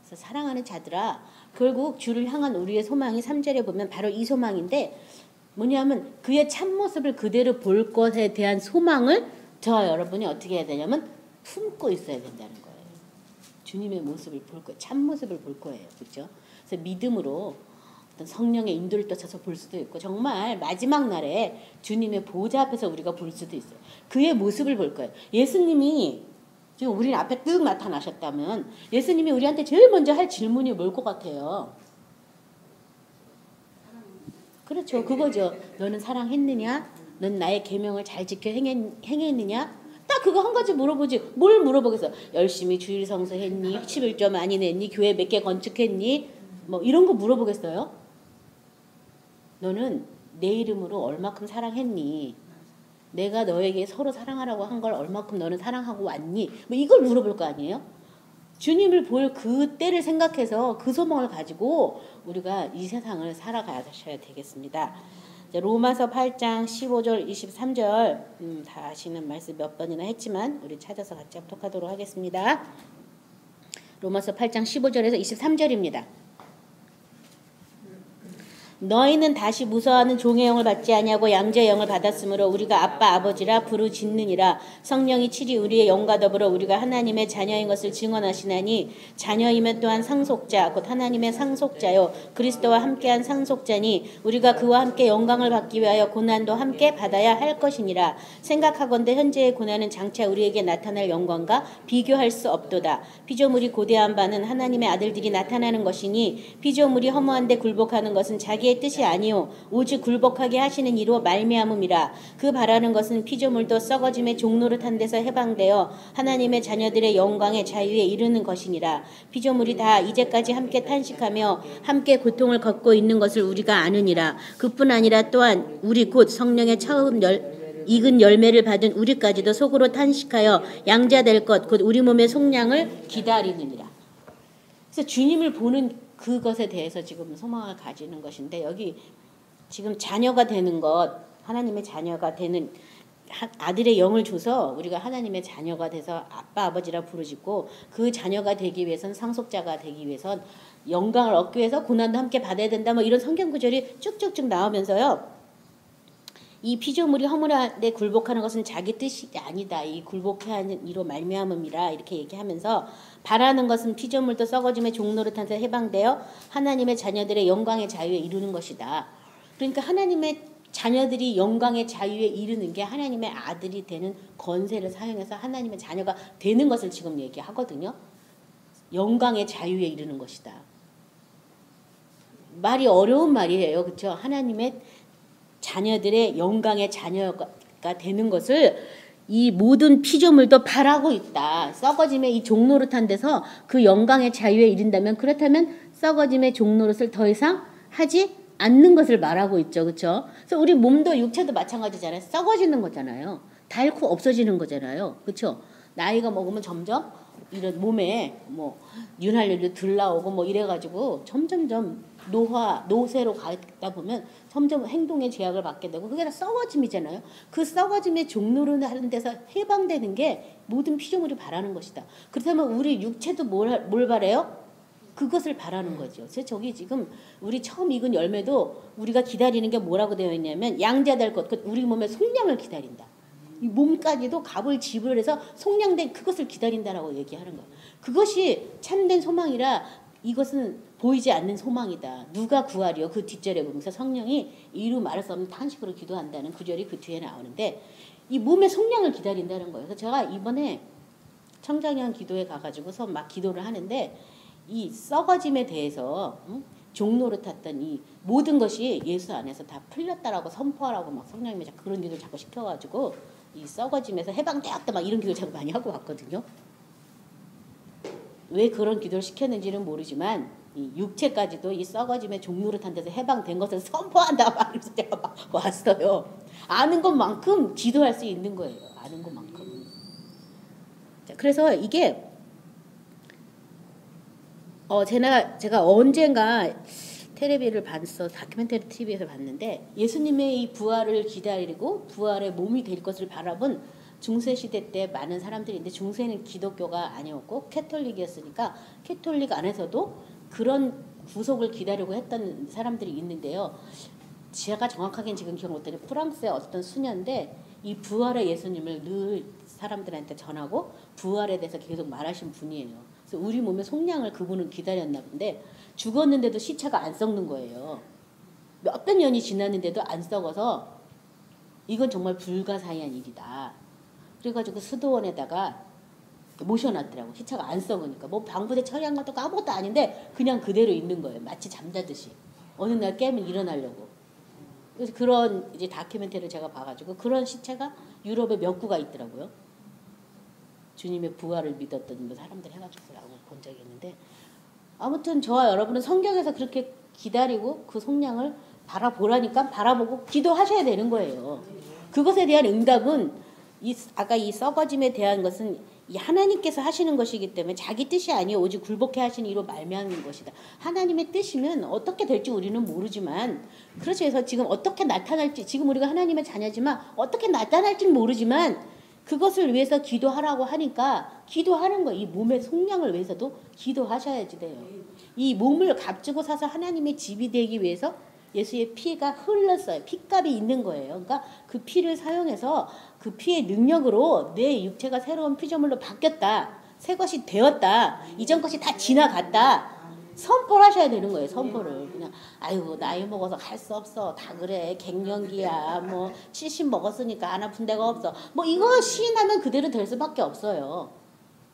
그래서 사랑하는 자들아 결국 주를 향한 우리의 소망이 3절에 보면 바로 이 소망인데 뭐냐면 그의 참모습을 그대로 볼 것에 대한 소망을 저와 여러분이 어떻게 해야 되냐면 품고 있어야 된다는 거예요. 주님의 모습을 볼 거예요. 참모습을 볼 거예요. 그렇죠? 그래서 믿음으로 어떤 성령의 인도를 떠쳐서 볼 수도 있고 정말 마지막 날에 주님의 보좌 앞에서 우리가 볼 수도 있어요. 그의 모습을 볼 거예요. 예수님이 지금 우리 앞에 뜩 나타나셨다면 예수님이 우리한테 제일 먼저 할 질문이 뭘 것 같아요? 그렇죠. 그거죠. 너는 사랑했느냐? 넌 나의 계명을 잘 지켜 행했느냐? 딱 그거 한 가지 물어보지. 뭘 물어보겠어? 열심히 주일 성수했니? 11조 많이 냈니? 교회 몇 개 건축했니? 뭐 이런 거 물어보겠어요? 너는 내 이름으로 얼마큼 사랑했니? 내가 너에게 서로 사랑하라고 한 걸 얼마큼 너는 사랑하고 왔니? 뭐 이걸 물어볼 거 아니에요? 주님을 볼 그 때를 생각해서 그 소망을 가지고 우리가 이 세상을 살아가셔야 되겠습니다. 로마서 8장 15절 23절 다시는 말씀 몇 번이나 했지만 우리 찾아서 같이 합독하도록 하겠습니다. 로마서 8장 15절에서 23절입니다. 너희는 다시 무서워하는 종의 영을 받지 아니하고 양자의 영을 받았으므로 우리가 아빠 아버지라 부르짖느니라. 성령이 칠이 우리의 영과 더불어 우리가 하나님의 자녀인 것을 증언하시나니 자녀이면 또한 상속자 곧 하나님의 상속자요 그리스도와 함께한 상속자니 우리가 그와 함께 영광을 받기 위하여 고난도 함께 받아야 할 것이니라. 생각하건대 현재의 고난은 장차 우리에게 나타날 영광과 비교할 수 없도다. 피조물이 고대한 바는 하나님의 아들들이 나타나는 것이니 피조물이 허무한데 굴복하는 것은 자기의 뜻이 아니요 오직 굴복하게 하시는 이로 말미암음이라. 그 바라는 것은 피조물도 썩어짐의 종노릇한 데서 해방되어 하나님의 자녀들의 영광의 자유에 이르는 것이니라. 피조물이 다 이제까지 함께 탄식하며 함께 고통을 겪고 있는 것을 우리가 아느니라. 그뿐 아니라 또한 우리 곧 성령의 처음 익은 열매를 받은 우리까지도 속으로 탄식하여 양자될 것 곧 우리 몸의 속량을 기다리느니라. 그래서 주님을 보는 그것에 대해서 지금 소망을 가지는 것인데 여기 지금 자녀가 되는 것 하나님의 자녀가 되는 아들의 영을 줘서 우리가 하나님의 자녀가 돼서 아빠 아버지라 부르짖고 그 자녀가 되기 위해선 상속자가 되기 위해선 영광을 얻기 위해서 고난도 함께 받아야 된다 뭐 이런 성경 구절이 쭉쭉쭉 나오면서요. 이 피조물이 허물한데 굴복하는 것은 자기 뜻이 아니다. 이 굴복하는 이로 말미암음이라 이렇게 얘기하면서 바라는 것은 피조물도 썩어짐의 종노릇한서 해방되어 하나님의 자녀들의 영광의 자유에 이루는 것이다. 그러니까 하나님의 자녀들이 영광의 자유에 이르는 게 하나님의 아들이 되는 권세를 사용해서 하나님의 자녀가 되는 것을 지금 얘기하거든요. 영광의 자유에 이르는 것이다. 말이 어려운 말이에요. 그렇죠? 하나님의 자녀들의 영광의 자녀가 되는 것을 이 모든 피조물도 바라고 있다. 썩어짐의 이 종노릇한 데서 그 영광의 자유에 이른다면 그렇다면 썩어짐의 종노릇을 더 이상 하지 않는 것을 말하고 있죠. 그렇죠? 그래서 우리 몸도 육체도 마찬가지잖아요. 썩어지는 거잖아요. 닳고 없어지는 거잖아요. 그렇죠? 나이가 먹으면 점점 이런 몸에 뭐 윤활유도 덜 나오고 뭐 이래가지고 점점점 노쇠로 가다 보면 점점 행동의 제약을 받게 되고 그게 다 썩어짐이잖아요. 그 썩어짐의 종로를 하는 데서 해방되는 게 모든 피조물이 바라는 것이다. 그렇다면 우리 육체도 뭘 바래요? 그것을 바라는 거죠. 그래서 저기 지금 우리 처음 익은 열매도 우리가 기다리는 게 뭐라고 되어 있냐면 양자될 것, 우리 몸의 속량을 기다린다. 이 몸까지도 값을 지불해서 속량된 그것을 기다린다라고 얘기하는 거예요. 그것이 참된 소망이라 이것은 보이지 않는 소망이다. 누가 구하리요? 그 뒷절에 보면서 성령이 이루 말할 수 없는 탄식으로 기도한다는 구절이 그 뒤에 나오는데 이 몸의 속량을 기다린다는 거예요. 그래서 제가 이번에 청장년 기도에 가가지고서 막 기도를 하는데 이 썩어짐에 대해서 종로를 탔던 이 모든 것이 예수 안에서 다 풀렸다라고 선포하라고 막 성령님이 그런 기도를 자꾸 시켜가지고 이 썩어짐에서 해방되었다 막 이런 기도를 자꾸 많이 하고 왔거든요. 왜 그런 기도를 시켰는지는 모르지만 이 육체까지도 이 썩어짐의 종로를 탄 데서 해방된 것을 선포한다 막 이러면서 제가 막 왔어요. 아는 것만큼 기도할 수 있는 거예요. 아는 것만큼. 자, 그래서 이게 제가 언젠가 텔레비를 봤어. 다큐멘터리 TV에서 봤는데 예수님의 이 부활을 기다리고 부활의 몸이 될 것을 바라본 중세시대 때 많은 사람들인데 중세는 기독교가 아니었고 캐톨릭이었으니까 캐톨릭 안에서도 그런 구속을 기다리고 했던 사람들이 있는데요. 제가 정확하게는 지금 기억 못하는 프랑스의 어떤 수녀인데 이 부활의 예수님을 늘 사람들한테 전하고 부활에 대해서 계속 말하신 분이에요. 그래서 우리 몸의 속량을 그분은 기다렸나 본데 죽었는데도 시체가 안 썩는 거예요. 몇백 년이 지났는데도 안 썩어서 이건 정말 불가사의한 일이다. 그래가지고 수도원에다가 모셔놨더라고. 시체가 안 썩으니까. 뭐 방부제 처리한 것도 아무것도 아닌데 그냥 그대로 있는 거예요. 마치 잠자듯이. 어느 날 깨면 일어나려고. 그래서 그런 이제 다큐멘터리를 제가 봐가지고 그런 시체가 유럽에 몇 구가 있더라고요. 주님의 부활을 믿었던 사람들 해가지고라고 본 적이 있는데 아무튼 저와 여러분은 성경에서 그렇게 기다리고 그 속량을 바라보라니까 바라보고 기도하셔야 되는 거예요. 그것에 대한 응답은 아까 이 썩어짐에 대한 것은 이 하나님께서 하시는 것이기 때문에 자기 뜻이 아니요 오직 굴복해 하신 이로 말미암는 것이다. 하나님의 뜻이면 어떻게 될지 우리는 모르지만 그렇죠. 그래서 지금 어떻게 나타날지 지금 우리가 하나님의 자녀지만 어떻게 나타날지는 모르지만 그것을 위해서 기도하라고 하니까 기도하는 거예요. 이 몸의 속량을 위해서도 기도하셔야지 돼요. 이 몸을 값주고 사서 하나님의 집이 되기 위해서 예수의 피가 흘렀어요. 피값이 있는 거예요. 그러니까 그 피를 사용해서 그 피의 능력으로 내 육체가 새로운 피조물로 바뀌었다. 새 것이 되었다. 이전 것이 다 지나갔다. 선포를 하셔야 되는 거예요. 선포를. 그냥 아이고 나이 먹어서 할 수 없어. 다 그래. 갱년기야. 뭐 70 먹었으니까 안 아픈 데가 없어. 뭐 이거 시인하면 그대로 될 수밖에 없어요.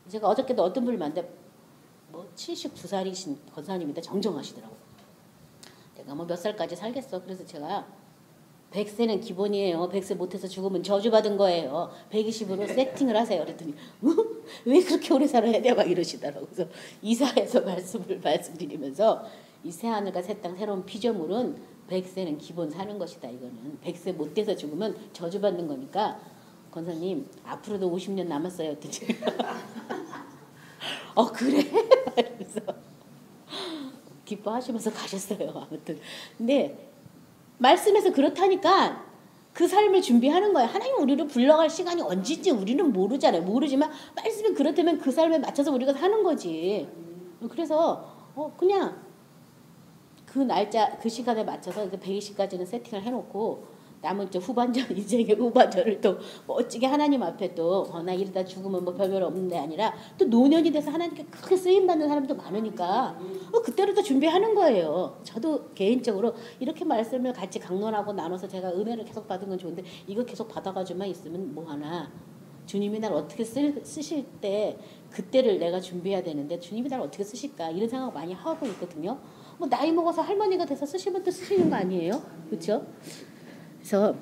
제가 어저께도 어떤 분을 만났는데 뭐 79살이신 권사님인데 정정하시더라고요. 내가 뭐 몇 살까지 살겠어. 그래서 제가 100세는 기본이에요. 100세 못해서 죽으면 저주받은 거예요. 120으로 세팅을 하세요. 그랬더니 왜 그렇게 오래 살아야 돼? 막 이러시더라고요. 그래서 이사해서 말씀드리면서 이 새하늘과 새 땅 새로운 피조물은 100세는 기본 사는 것이다. 이거는 100세 못 돼서 죽으면 저주받는 거니까 권사님 앞으로도 50년 남았어요. 그랬더니 그래? 그래서 기뻐하시면서 가셨어요. 아무튼 근데 말씀에서 그렇다니까 그 삶을 준비하는 거예요. 하나님 우리를 불러갈 시간이 언제인지 우리는 모르잖아요. 모르지만 말씀이 그렇다면 그 삶에 맞춰서 우리가 사는 거지. 그래서 그냥 그 날짜 그 시간에 맞춰서 120까지는 세팅을 해놓고 남은 후반전 인생의 후반전을 또 멋지게 하나님 앞에 또 나 이러다 죽으면 뭐 별별 없는데 아니라 또 노년이 돼서 하나님께 크게 쓰임 받는 사람도 많으니까 그때로 또 준비하는 거예요. 저도 개인적으로 이렇게 말씀을 같이 강론하고 나눠서 제가 은혜를 계속 받은 건 좋은데 이거 계속 받아가지고만 있으면 뭐 하나. 주님이 날 어떻게 쓰실 때 그때를 내가 준비해야 되는데 주님이 날 어떻게 쓰실까 이런 생각 많이 하고 있거든요. 뭐 나이 먹어서 할머니가 돼서 쓰시면 또 쓰시는 거 아니에요? 그렇죠? 그래서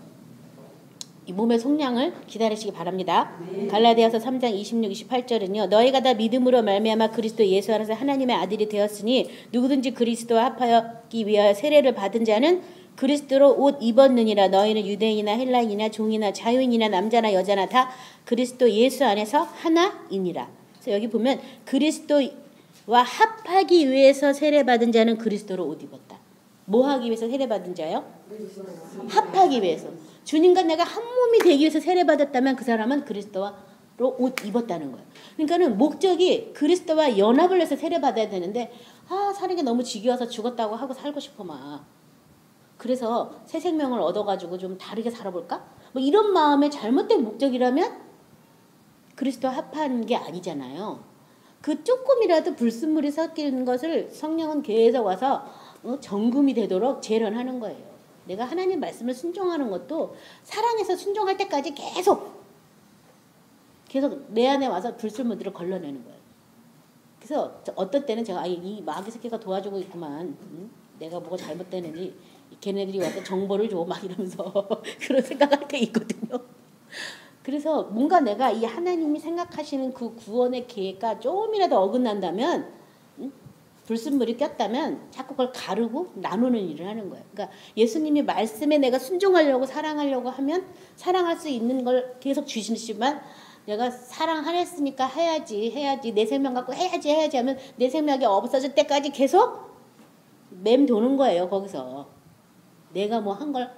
이 몸의 속량을 기다리시기 바랍니다. 갈라디아서 3장 26, 28절은요. 너희가 다 믿음으로 말미암아 그리스도 예수 안에서 하나님의 아들이 되었으니 누구든지 그리스도와 합하기 위하여 세례를 받은 자는 그리스도로 옷 입었느니라. 너희는 유대인이나 헬라인이나 종이나 자유인이나 남자나 여자나 다 그리스도 예수 안에서 하나이니라. 그래서 여기 보면 그리스도와 합하기 위해서 세례 받은 자는 그리스도로 옷 입었다. 뭐 하기 위해서 세례 받은 자요? 합하기 위해서. 주님과 내가 한 몸이 되기 위해서 세례 받았다면 그 사람은 그리스도로 옷 입었다는 거예요. 그러니까는 목적이 그리스도와 연합을 해서 세례 받아야 되는데 사는 게 너무 지겨워서 죽었다고 하고 살고 싶어 막. 그래서 새 생명을 얻어가지고 좀 다르게 살아볼까? 뭐 이런 마음의 잘못된 목적이라면 그리스도와 합한 게 아니잖아요. 그 조금이라도 불순물이 섞이는 것을 성령은 계속 와서 정금이 되도록 재련하는 거예요. 내가 하나님 말씀을 순종하는 것도 사랑해서 순종할 때까지 계속 내 안에 와서 불순물들을 걸러내는 거예요. 그래서 어떤 때는 제가 이 마귀 새끼가 도와주고 있구만. 내가 뭐가 잘못되는지 걔네들이 와서 정보를 줘 막 이러면서 그런 생각할 때 있거든요. 그래서 뭔가 내가 이 하나님이 생각하시는 그 구원의 계획과 조금이라도 어긋난다면 불순물이 꼈다면 자꾸 그걸 가르고 나누는 일을 하는 거예요. 그러니까 예수님이 말씀에 내가 순종하려고 사랑하려고 하면 사랑할 수 있는 걸 계속 주시지만 내가 사랑하랬으니까 해야지 내 생명 갖고 해야지 하면 내 생명이 없어질 때까지 계속 맴도는 거예요. 거기서 내가 뭐 한 걸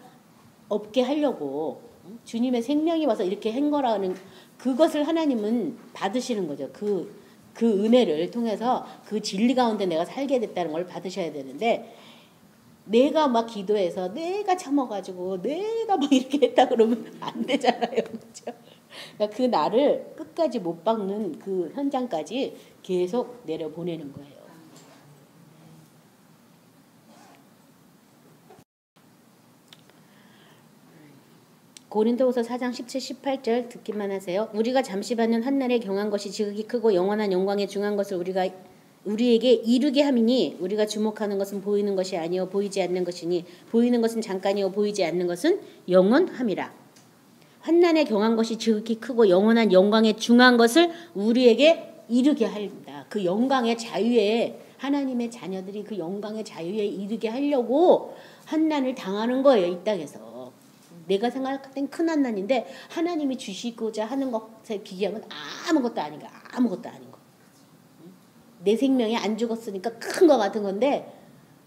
없게 하려고 주님의 생명이 와서 이렇게 한 거라는 그것을 하나님은 받으시는 거죠. 그 은혜를 통해서 그 진리 가운데 내가 살게 됐다는 걸 받으셔야 되는데 내가 막 기도해서 내가 참아가지고 내가 뭐 이렇게 했다 그러면 안 되잖아요. 그렇죠? 그러니까 그 나를 끝까지 못 박는 그 현장까지 계속 내려보내는 거예요. 고린도후서 4장 17, 18절 듣기만 하세요. 우리가 잠시 받는 한날에 경한 것이 지극히 크고 영원한 영광에 중한 것을 우리에게 이루게 함이니 우리가 주목하는 것은 보이는 것이 아니요 보이지 않는 것이니 보이는 것은 잠깐이요 보이지 않는 것은 영원함이라. 환난에 경한 것이 지극히 크고 영원한 영광에 중한 것을 우리에게 이루게 합니다. 그 영광의 자유에 하나님의 자녀들이 그 영광의 자유에 이르게 하려고 환난을 당하는 거예요. 이 땅에서. 내가 생각할 땐 큰 환난인데 하나님이 주시고자 하는 것에 비교하면 아무것도 아닌 거. 내 생명이 안 죽었으니까 큰 거 같은 건데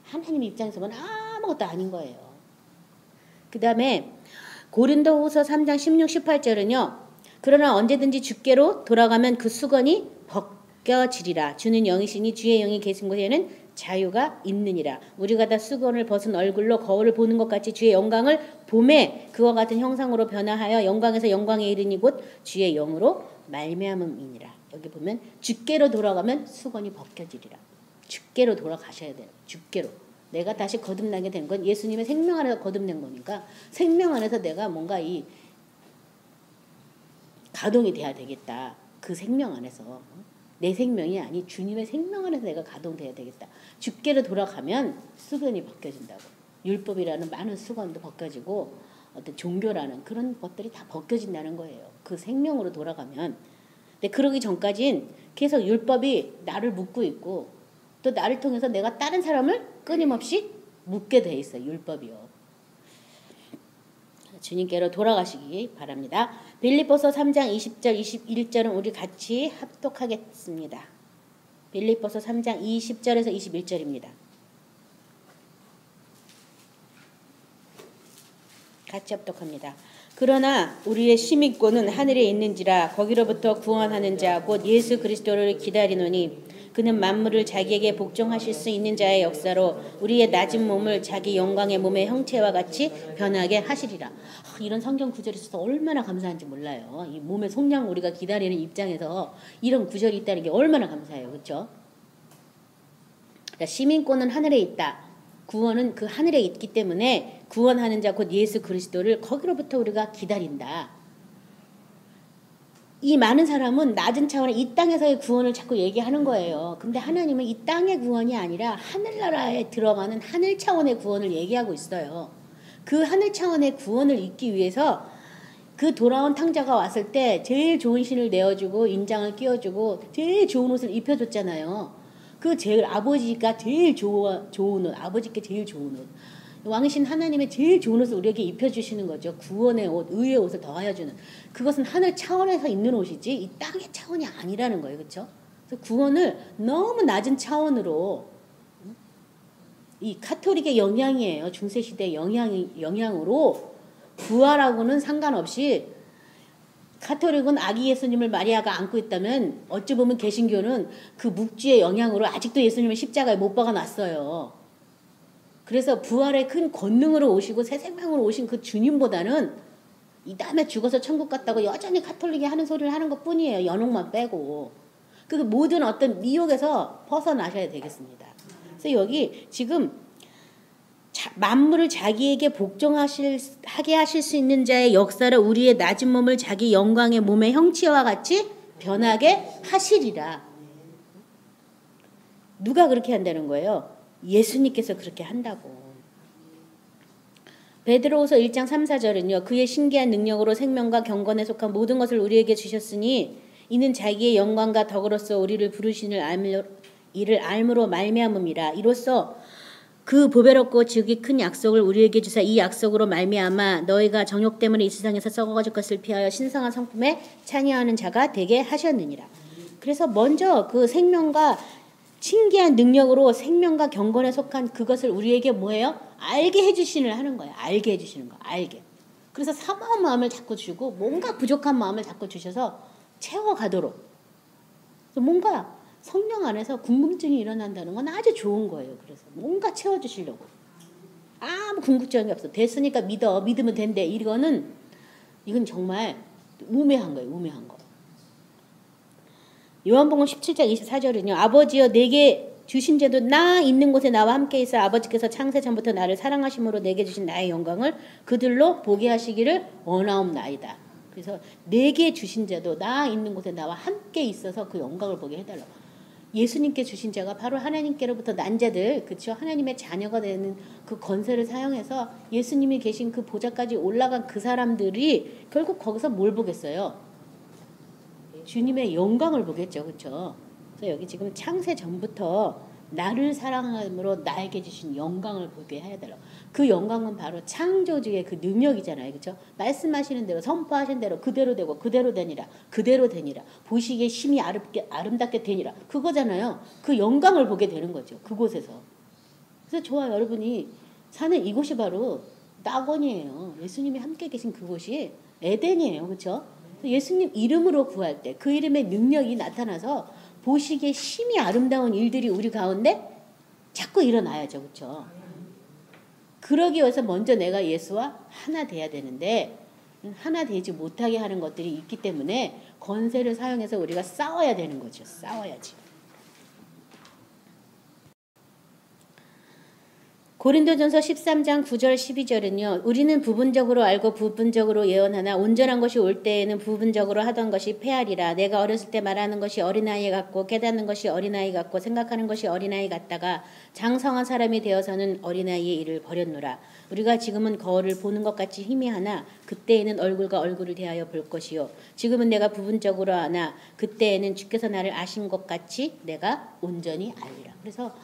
하나님 입장에서 보면 아무것도 아닌 거예요. 그 다음에 고린도후서 3장 16, 18절은요. 그러나 언제든지 주께로 돌아가면 그 수건이 벗겨지리라. 주는 영이시니 주의 영이 계신 곳에는 자유가 있느니라. 우리가 다 수건을 벗은 얼굴로 거울을 보는 것 같이 주의 영광을 봄에 그와 같은 형상으로 변화하여 영광에서 영광에 이르니 곧 주의 영으로 말미암음이니라. 여기 보면 주께로 돌아가면 수건이 벗겨지리라. 주께로 돌아가셔야 돼요. 주께로. 내가 다시 거듭나게 된 건 예수님의 생명 안에서 거듭낸 거니까 생명 안에서 내가 뭔가 이 가동이 돼야 되겠다. 그 생명 안에서. 내 생명이 아니 주님의 생명 안에서 내가 가동돼야 되겠다. 주께로 돌아가면 수건이 벗겨진다고. 율법이라는 많은 수건도 벗겨지고 어떤 종교라는 그런 것들이 다 벗겨진다는 거예요. 그 생명으로 돌아가면. 근데 그러기 전까진 계속 율법이 나를 묶고 있고 또 나를 통해서 내가 다른 사람을 끊임없이 묶게 돼 있어요. 율법이요. 주님께로 돌아가시기 바랍니다. 빌립보서 3장 20절 21절은 우리 같이 합독하겠습니다. 빌립보서 3장 20절에서 21절입니다. 같이 합독합니다. 그러나 우리의 시민권은 하늘에 있는지라 거기로부터 구원하는 자 곧 예수 그리스도를 기다리노니 그는 만물을 자기에게 복종하실 수 있는 자의 역사로 우리의 낮은 몸을 자기 영광의 몸의 형체와 같이 변하게 하시리라. 이런 성경 구절이 있어서 얼마나 감사한지 몰라요. 이 몸의 속량 우리가 기다리는 입장에서 이런 구절이 있다는 게 얼마나 감사해요. 그렇죠? 그러니까 시민권은 하늘에 있다. 구원은 그 하늘에 있기 때문에 구원하는 자 곧 예수 그리스도를 거기로부터 우리가 기다린다. 이 많은 사람은 낮은 차원의 이 땅에서의 구원을 자꾸 얘기하는 거예요. 근데 하나님은 이 땅의 구원이 아니라 하늘나라에 들어가는 하늘 차원의 구원을 얘기하고 있어요. 그 하늘 차원의 구원을 잊기 위해서 그 돌아온 탕자가 왔을 때 제일 좋은 신을 내어주고 인장을 끼워주고 제일 좋은 옷을 입혀줬잖아요. 그 제일 아버지가 제일 좋은 옷, 아버지께 제일 좋은 옷. 왕이신 하나님의 제일 좋은 옷을 우리에게 입혀주시는 거죠. 구원의 옷, 의의 옷을 더하여주는. 그것은 하늘 차원에서 입는 옷이지 이 땅의 차원이 아니라는 거예요. 그렇죠? 그래서 구원을 너무 낮은 차원으로 이 카톨릭의 영향이에요. 중세시대 영향으로 부활하고는 상관없이 카톨릭은 아기 예수님을 마리아가 안고 있다면 어찌 보면 개신교는 그 묵주의 영향으로 아직도 예수님을 십자가에 못 박아놨어요. 그래서 부활의 큰 권능으로 오시고 새 생명으로 오신 그 주님보다는 이 다음에 죽어서 천국 갔다고 여전히 가톨릭이 하는 소리를 하는 것 뿐이에요. 연옥만 빼고. 그 모든 어떤 미혹에서 벗어나셔야 되겠습니다. 그래서 여기 지금 만물을 자기에게 복종하게 하실 수 있는 자의 역사를 우리의 낮은 몸을 자기 영광의 몸의 형체와 같이 변하게 하시리라. 누가 그렇게 한다는 거예요? 예수님께서 그렇게 한다고. 베드로후서 1장 3, 4절은요. 그의 신기한 능력으로 생명과 경건에 속한 모든 것을 우리에게 주셨으니 이는 자기의 영광과 덕으로서 우리를 부르시는 이를 알므로 말미암음이라. 이로써 그 보배롭고 지극히 큰 약속을 우리에게 주사 이 약속으로 말미암아 너희가 정욕 때문에 이 세상에서 썩어가질 것을 피하여 신성한 성품에 참여하는 자가 되게 하셨느니라. 그래서 먼저 그 생명과 신기한 능력으로 생명과 경건에 속한 그것을 우리에게 뭐예요? 알게 해주시는 하는 거예요. 알게 해주시는 거. 알게. 그래서 사모한 마음을 자꾸 주고 뭔가 부족한 마음을 자꾸 주셔서 채워가도록. 뭔가 성령 안에서 궁금증이 일어난다는 건 아주 좋은 거예요. 그래서 뭔가 채워주시려고. 아무 궁금증이 없어. 됐으니까 믿어. 믿으면 된대. 이건 정말 우매한 거예요. 우매한 거. 요한복음 17장 24절은요. 아버지여 내게 주신 죄도 나 있는 곳에 나와 함께 있어 아버지께서 창세 전부터 나를 사랑하심으로 내게 주신 나의 영광을 그들로 보게 하시기를 원하옵나이다. 그래서 내게 주신 자도 나 있는 곳에 나와 함께 있어서 그 영광을 보게 해달라고. 예수님께 주신 자가 바로 하나님께로부터 난 자들, 그렇죠? 하나님의 자녀가 되는 그 권세를 사용해서 예수님이 계신 그 보좌까지 올라간 그 사람들이 결국 거기서 뭘 보겠어요? 주님의 영광을 보겠죠. 그렇죠? 그래서 여기 지금 창세 전부터 나를 사랑함으로 나에게 주신 영광을 보게 해달라고. 그 영광은 바로 창조주의 그 능력이잖아요. 그렇죠? 말씀하시는 대로 선포하신 대로 그대로 되고 그대로 되니라. 그대로 되니라. 보시기에 심히 아름답게 되니라. 그거잖아요. 그 영광을 보게 되는 거죠. 그곳에서. 그래서 저와 여러분이 사는 이곳이 바로 낙원이에요. 예수님이 함께 계신 그곳이 에덴이에요. 그렇죠? 예수님 이름으로 구할 때 그 이름의 능력이 나타나서 보시기에 심히 아름다운 일들이 우리 가운데 자꾸 일어나야죠. 그렇죠? 그러기 위해서 먼저 내가 예수와 하나 돼야 되는데 하나 되지 못하게 하는 것들이 있기 때문에 권세를 사용해서 우리가 싸워야 되는 거죠. 싸워야지. 고린도전서 13장 9절 12절은요. 우리는 부분적으로 알고 부분적으로 예언하나 온전한 것이 올 때에는 부분적으로 하던 것이 패하리라. 내가 어렸을 때 말하는 것이 어린아이 같고 깨닫는 것이 어린아이 같고 생각하는 것이 어린아이 같다가 장성한 사람이 되어서는 어린아이의 일을 버렸노라. 우리가 지금은 거울을 보는 것 같이 희미하나 그때에는 얼굴과 얼굴을 대하여 볼 것이요. 지금은 내가 부분적으로 아나 그때에는 주께서 나를 아신 것 같이 내가 온전히 알리라. 그래서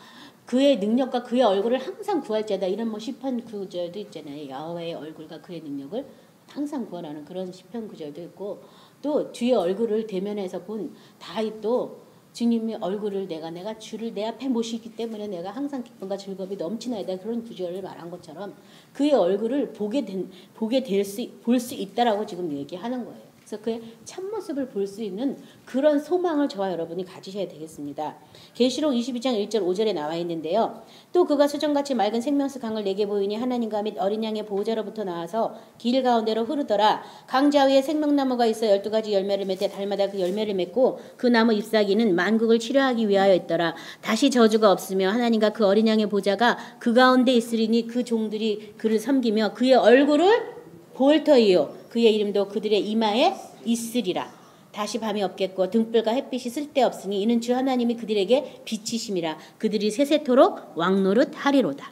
그의 능력과 그의 얼굴을 항상 구할 자다. 이런 뭐 시편 구절도 있잖아요. 여호와의 얼굴과 그의 능력을 항상 구하라는 그런 시편 구절도 있고 또 주의 얼굴을 대면해서 본 다윗도 주님의 얼굴을 내가 주를 내 앞에 모시기 때문에 내가 항상 기쁨과 즐거움이 넘치나이다. 그런 구절을 말한 것처럼 그의 얼굴을 볼 수 있다라고 지금 얘기하는 거예요. 그래서 그의 참모습을 볼 수 있는 그런 소망을 저와 여러분이 가지셔야 되겠습니다. 계시록 22장 1절 5절에 나와 있는데요. 또 그가 수정같이 맑은 생명수 강을 내게 보이니 하나님과 및 어린 양의 보호자로부터 나와서 길 가운데로 흐르더라. 강자 위에 생명나무가 있어 12가지 열매를 맺되 달마다 그 열매를 맺고 그 나무 잎사귀는 만국을 치료하기 위하여 있더라. 다시 저주가 없으며 하나님과 그 어린 양의 보좌가 그 가운데 있으리니 그 종들이 그를 섬기며 그의 얼굴을 볼 터이요 그의 이름도 그들의 이마에 있으리라. 다시 밤이 없겠고 등불과 햇빛이 쓸데없으니 이는 주 하나님이 그들에게 빛이심이라. 그들이 세세토록 왕노릇 하리로다.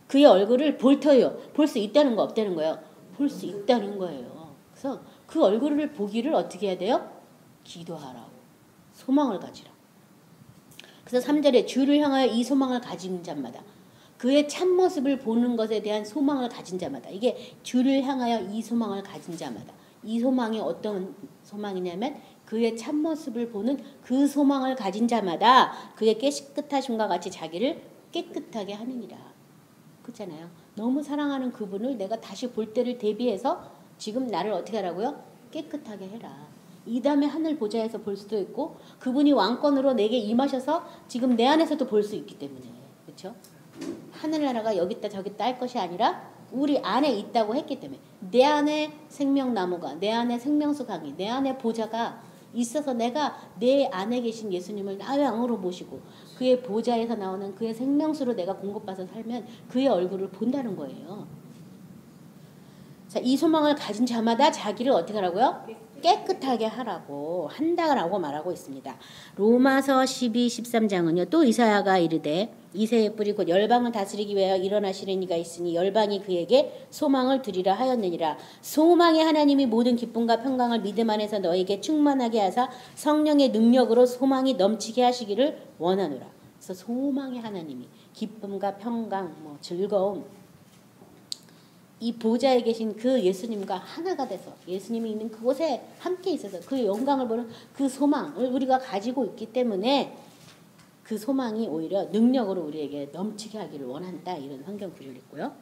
그의 얼굴을 볼 터요. 볼 수 있다는 거 없다는 거예요? 볼 수 있다는 거예요. 그래서 그 얼굴을 보기를 어떻게 해야 돼요? 기도하라고. 소망을 가지라고. 그래서 3절에 주를 향하여 이 소망을 가진 자마다 그의 참모습을 보는 것에 대한 소망을 가진 자마다 이게 주를 향하여 이 소망을 가진 자마다 이 소망이 어떤 소망이냐면 그의 참모습을 보는 그 소망을 가진 자마다 그의 깨끗하심과 같이 자기를 깨끗하게 하느니라. 그렇잖아요. 너무 사랑하는 그분을 내가 다시 볼 때를 대비해서 지금 나를 어떻게 하라고요? 깨끗하게 해라. 이 다음에 하늘 보좌에서 볼 수도 있고 그분이 왕권으로 내게 임하셔서 지금 내 안에서도 볼 수 있기 때문에 그렇죠? 하늘나라가 여기 있다 저기 있다 할 것이 아니라 우리 안에 있다고 했기 때문에 내 안에 생명나무가, 내 안에 생명수 강이, 내 안에 보좌가 있어서 내가 내 안에 계신 예수님을 나의 왕으로 모시고 그의 보좌에서 나오는 그의 생명수로 내가 공급받아서 살면 그의 얼굴을 본다는 거예요. 자, 이 소망을 가진 자마다 자기를 어떻게 하라고요? 깨끗하게 하라고 한다라고 말하고 있습니다. 로마서 12, 13장은요. 또 이사야가 이르되 이새의 뿌리 곧 열방을 다스리기 위하여 일어나시는 이가 있으니 열방이 그에게 소망을 두리라 하였느니라. 소망의 하나님이 모든 기쁨과 평강을 믿음 안에서 너에게 충만하게 하사 성령의 능력으로 소망이 넘치게 하시기를 원하노라. 그래서 소망의 하나님이 기쁨과 평강, 즐거움, 이 보좌에 계신 그 예수님과 하나가 돼서 예수님이 있는 그곳에 함께 있어서 그 영광을 보는 그 소망을 우리가 가지고 있기 때문에 그 소망이 오히려 능력으로 우리에게 넘치게 하기를 원한다. 이런 성경 구절이 있고요.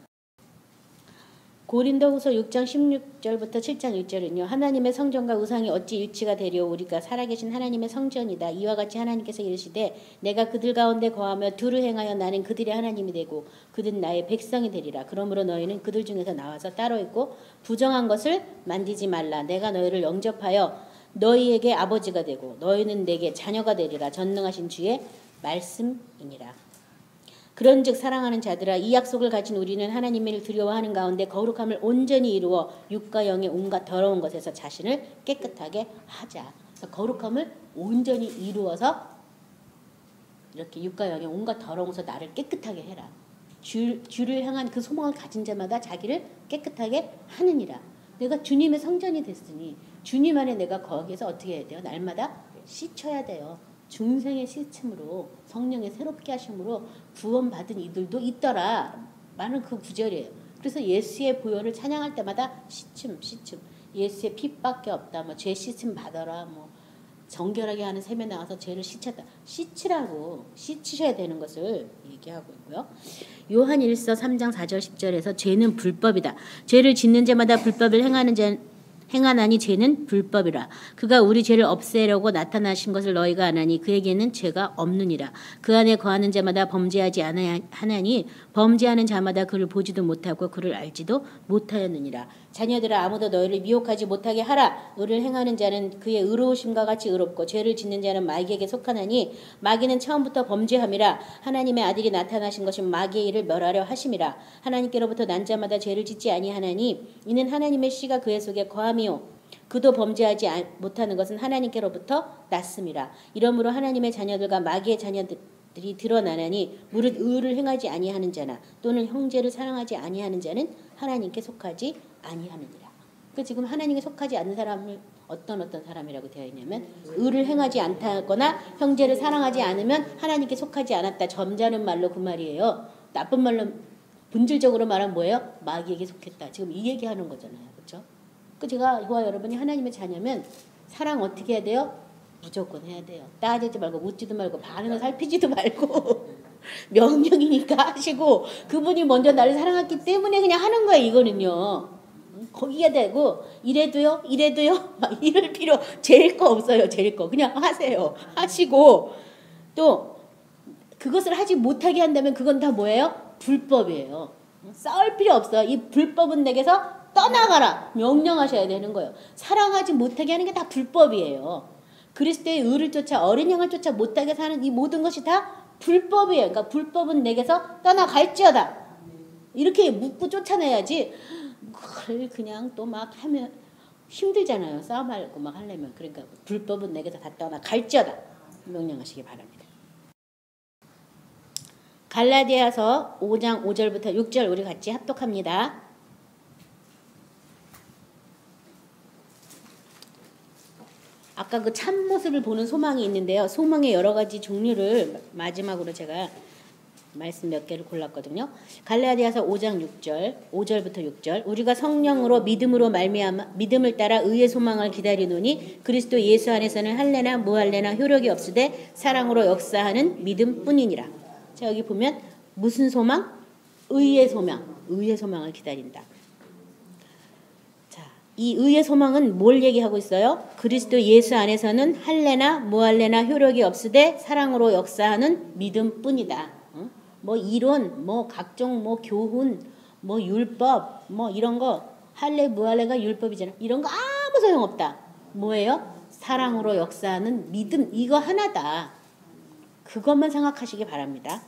고린도후서 6장 16절부터 7장 1절은요. 하나님의 성전과 우상이 어찌 일치가 되려 우리가 살아계신 하나님의 성전이다. 이와 같이 하나님께서 이르시되 내가 그들 가운데 거하며 두루 행하여 나는 그들의 하나님이 되고 그들은 나의 백성이 되리라. 그러므로 너희는 그들 중에서 나와서 따로 있고 부정한 것을 만지지 말라. 내가 너희를 영접하여 너희에게 아버지가 되고 너희는 내게 자녀가 되리라. 전능하신 주의 말씀이니라. 그런즉 사랑하는 자들아 이 약속을 가진 우리는 하나님을 두려워하는 가운데 거룩함을 온전히 이루어 육과 영의 온갖 더러운 것에서 자신을 깨끗하게 하자. 그래서 거룩함을 온전히 이루어서 이렇게 육과 영의 온갖 더러운 것에서 나를 깨끗하게 해라. 주를 향한 그 소망을 가진 자마다 자기를 깨끗하게 하느니라. 내가 주님의 성전이 됐으니 주님 안에 내가 거기에서 어떻게 해야 돼요? 날마다 씻어야 돼요. 중생의 씻음으로 성령의 새롭게 하심으로 구원받은 이들도 있더라. 많은 그 구절이에요. 그래서 예수의 보혈을 찬양할 때마다 씻음. 예수의 피밖에 없다. 죄 씻음 받아라. 정결하게 하는 셈에 나와서 죄를 씻었다. 씻으라고 씻으셔야 되는 것을 얘기하고 있고요. 요한 1서 3장 4절 10절에서 죄는 불법이다. 죄를 짓는 자마다 불법을 행하나니 죄는 불법이라. 그가 우리 죄를 없애려고 나타나신 것을 너희가 아나니 그에게는 죄가 없느니라. 그 안에 거하는 자마다 범죄하지 않아하나니 범죄하는 자마다 그를 보지도 못하고 그를 알지도 못하였느니라. 자녀들아 아무도 너희를 미혹하지 못하게 하라. 의를 행하는 자는 그의 의로우심과 같이 의롭고 죄를 짓는 자는 마귀에게 속하나니 마귀는 처음부터 범죄함이라. 하나님의 아들이 나타나신 것은 마귀의 일을 멸하려 하심이라. 하나님께로부터 난 자마다 죄를 짓지 아니하나니 이는 하나님의 씨가 그의 속에 거함이요 그도 범죄하지 못하는 것은 하나님께로부터 났음이라. 이러므로 하나님의 자녀들과 마귀의 자녀들이 드러나나니 무릇 의를 행하지 아니하는 자나 또는 형제를 사랑하지 아니하는 자는 하나님께 속하지 아니하느니라. 그 지금 하나님께 속하지 않는 사람을 어떤 사람이라고 되어 있냐면 의를 행하지 않다거나 형제를 사랑하지 않으면 하나님께 속하지 않았다. 점잖은 말로 그 말이에요. 나쁜 말로 본질적으로 말하면 뭐예요? 마귀에게 속했다. 지금 이 얘기하는 거잖아요. 그렇죠? 그 제가 저와 여러분이 하나님의 자녀면 사랑 어떻게 해야 돼요? 무조건 해야 돼요. 따지지 말고 묻지도 말고 반응을 살피지도 말고 명령이니까 하시고 그분이 먼저 나를 사랑했기 때문에 그냥 하는 거예요. 이거는요. 거기에 대고 이래도요 막 이럴 필요 제일 거 없어요. 제일 거 그냥 하세요. 하시고 또 그것을 하지 못하게 한다면 그건 다 뭐예요? 불법이에요. 싸울 필요 없어요. 이 불법은 내게서 떠나가라 명령하셔야 되는 거예요. 사랑하지 못하게 하는 게 다 불법이에요. 그리스도의 의를 쫓아 어린 양을 쫓아 못하게 사는 이 모든 것이 다 불법이에요. 그러니까 불법은 내게서 떠나갈지어다. 이렇게 묻고 쫓아내야지 그걸 그냥 또 막 하면 힘들잖아요. 싸움하고 막 하려면. 그러니까 불법은 내게서 다 떠나갈지어다 명령하시기 바랍니다. 갈라디아서 5장 5절부터 6절 우리 같이 합독합니다. 아까 그 참모습을 보는 소망이 있는데요. 소망의 여러 가지 종류를 마지막으로 제가 말씀 몇 개를 골랐거든요. 갈라디아서 5장 6절, 5절부터 6절. 우리가 성령으로 믿음으로 말미암아 믿음을 따라 의의 소망을 기다리노니 그리스도 예수 안에서는 할례나 무할례나 효력이 없으되 사랑으로 역사하는 믿음뿐이니라. 자, 여기 보면 무슨 소망? 의의 소망. 의의 소망을 기다린다. 자, 이 의의 소망은 뭘 얘기하고 있어요? 그리스도 예수 안에서는 할례나 무할례나 효력이 없으되 사랑으로 역사하는 믿음뿐이다. 뭐 이론, 뭐 각종 뭐 교훈, 뭐 율법, 뭐 이런 거 할례 무할례가 율법이잖아. 이런 거 아무 소용없다. 뭐예요? 사랑으로 역사하는 믿음 이거 하나다. 그것만 생각하시기 바랍니다.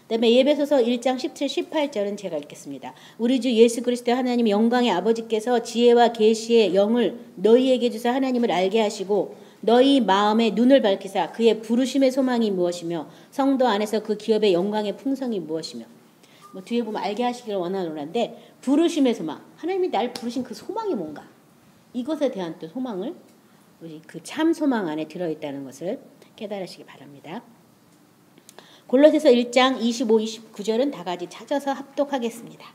그다음에 예배소서 1장 17, 18절은 제가 읽겠습니다. 우리 주 예수 그리스도 하나님 영광의 아버지께서 지혜와 계시의 영을 너희에게 주사 하나님을 알게 하시고 너희 마음의 눈을 밝히사 그의 부르심의 소망이 무엇이며 성도 안에서 그 기업의 영광의 풍성이 무엇이며 뭐 뒤에 보면 알게 하시기를 원하노란데 부르심의 소망 하나님이 날 부르신 그 소망이 뭔가 이것에 대한 또 소망을 우리 그 참 소망 안에 들어있다는 것을 깨달으시기 바랍니다. 골로새서 1장 25, 29절은 다 같이 찾아서 합독하겠습니다.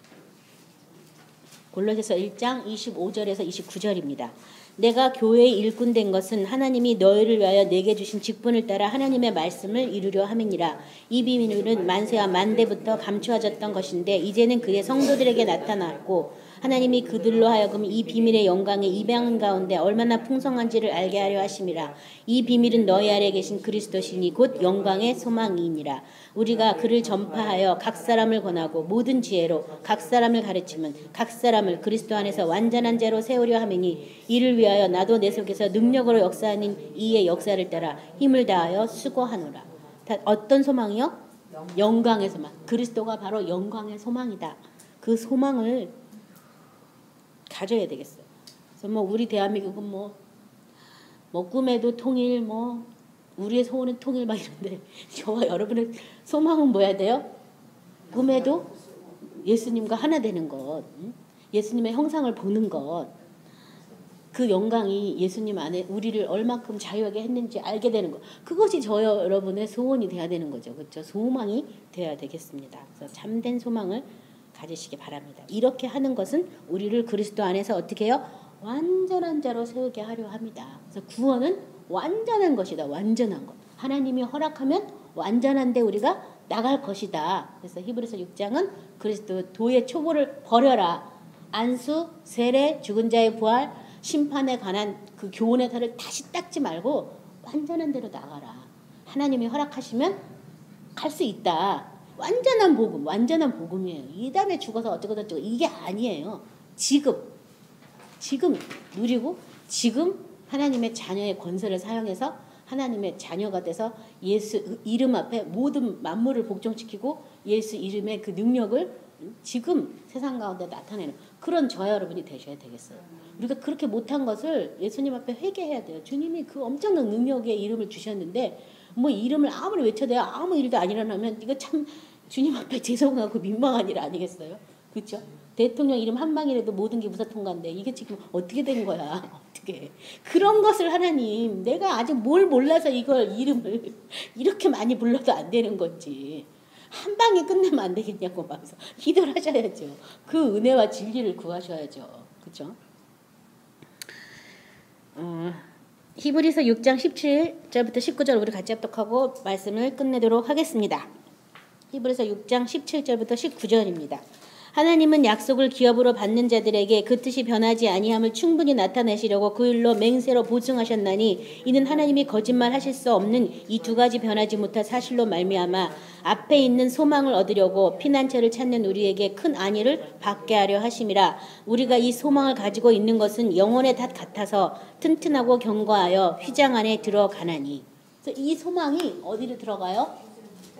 골로새서 1장 25절에서 29절입니다. 내가 교회의 일꾼 된 것은 하나님이 너희를 위하여 내게 주신 직분을 따라 하나님의 말씀을 이루려 함이니라. 이 비밀은 만세와 만대부터 감추어졌던 것인데 이제는 그의 성도들에게 나타났고 하나님이 그들로 하여금 이 비밀의 영광의 이방 가운데 얼마나 풍성한지를 알게 하려 하심이라. 이 비밀은 너희 아래 계신 그리스도시니 곧 영광의 소망이니라. 우리가 그를 전파하여 각 사람을 권하고 모든 지혜로 각 사람을 가르치면 각 사람을 그리스도 안에서 완전한 자로 세우려 함이니 이를 위하여 나도 내 속에서 능력으로 역사하는 이의 역사를 따라 힘을 다하여 수고하노라. 어떤 소망이요? 영광의 소망. 그리스도가 바로 영광의 소망이다. 그 소망을 가져야 되겠어요. 그래서 뭐 우리 대한민국은 뭐 꿈에도 통일 뭐 우리의 소원은 통일 막 이런데 저와 여러분의 소망은 뭐야 돼요? 꿈에도 예수님과 하나 되는 것, 예수님의 형상을 보는 것, 그 영광이 예수님 안에 우리를 얼마큼 자유하게 했는지 알게 되는 것, 그것이 저 여러분의 소원이 돼야 되는 거죠. 그렇죠? 소망이 돼야 되겠습니다. 그래서 참된 소망을 가지시기 바랍니다. 이렇게 하는 것은 우리를 그리스도 안에서 어떻게 해요? 완전한 자로 세우게 하려 합니다. 그래서 구원은 완전한 것이다. 완전한 것. 하나님이 허락하면 완전한데 우리가 나갈 것이다. 그래서 히브리서 6장은 그리스도 도의 초보를 버려라. 안수, 세례, 죽은 자의 부활, 심판에 관한 그 교훈의 탈을 다시 닦지 말고 완전한 대로 나가라. 하나님이 허락하시면 갈 수 있다. 완전한 복음, 완전한 복음이에요. 이 다음에 죽어서 어쩌고 이게 아니에요. 지금 누리고 지금 하나님의 자녀의 권세를 사용해서 하나님의 자녀가 돼서 예수 이름 앞에 모든 만물을 복종시키고 예수 이름의 그 능력을 지금 세상 가운데 나타내는 그런 저와 여러분이 되셔야 되겠어요. 우리가 그렇게 못한 것을 예수님 앞에 회개해야 돼요. 주님이 그 엄청난 능력의 이름을 주셨는데 뭐 이름을 아무리 외쳐대야 아무 일도 안 일어나면 이거 참 주님 앞에 죄송하고 민망한 일 아니겠어요? 그렇죠? 대통령 이름 한 방이라도 모든 게 무사통과인데 이게 지금 어떻게 된 거야? 어떻게? 그런 것을 하나님 내가 아직 뭘 몰라서 이걸 이름을 이렇게 많이 불러도 안 되는 건지 한 방에 끝내면 안 되겠냐고 막서 기도를 하셔야죠. 그 은혜와 진리를 구하셔야죠. 그렇죠? 히브리서 6장 17절부터 19절 우리 같이 합독하고 말씀을 끝내도록 하겠습니다. 히브리서 6장 17절부터 19절입니다. 하나님은 약속을 기업으로 받는 자들에게 그 뜻이 변하지 아니함을 충분히 나타내시려고 그 일로 맹세로 보증하셨나니 이는 하나님이 거짓말하실 수 없는 이 두 가지 변하지 못할 사실로 말미암아 앞에 있는 소망을 얻으려고 피난처를 찾는 우리에게 큰 안위를 받게 하려 하심이라. 우리가 이 소망을 가지고 있는 것은 영혼의 닷 같아서 튼튼하고 견고하여 휘장 안에 들어가나니. 그래서 이 소망이 어디로 들어가요?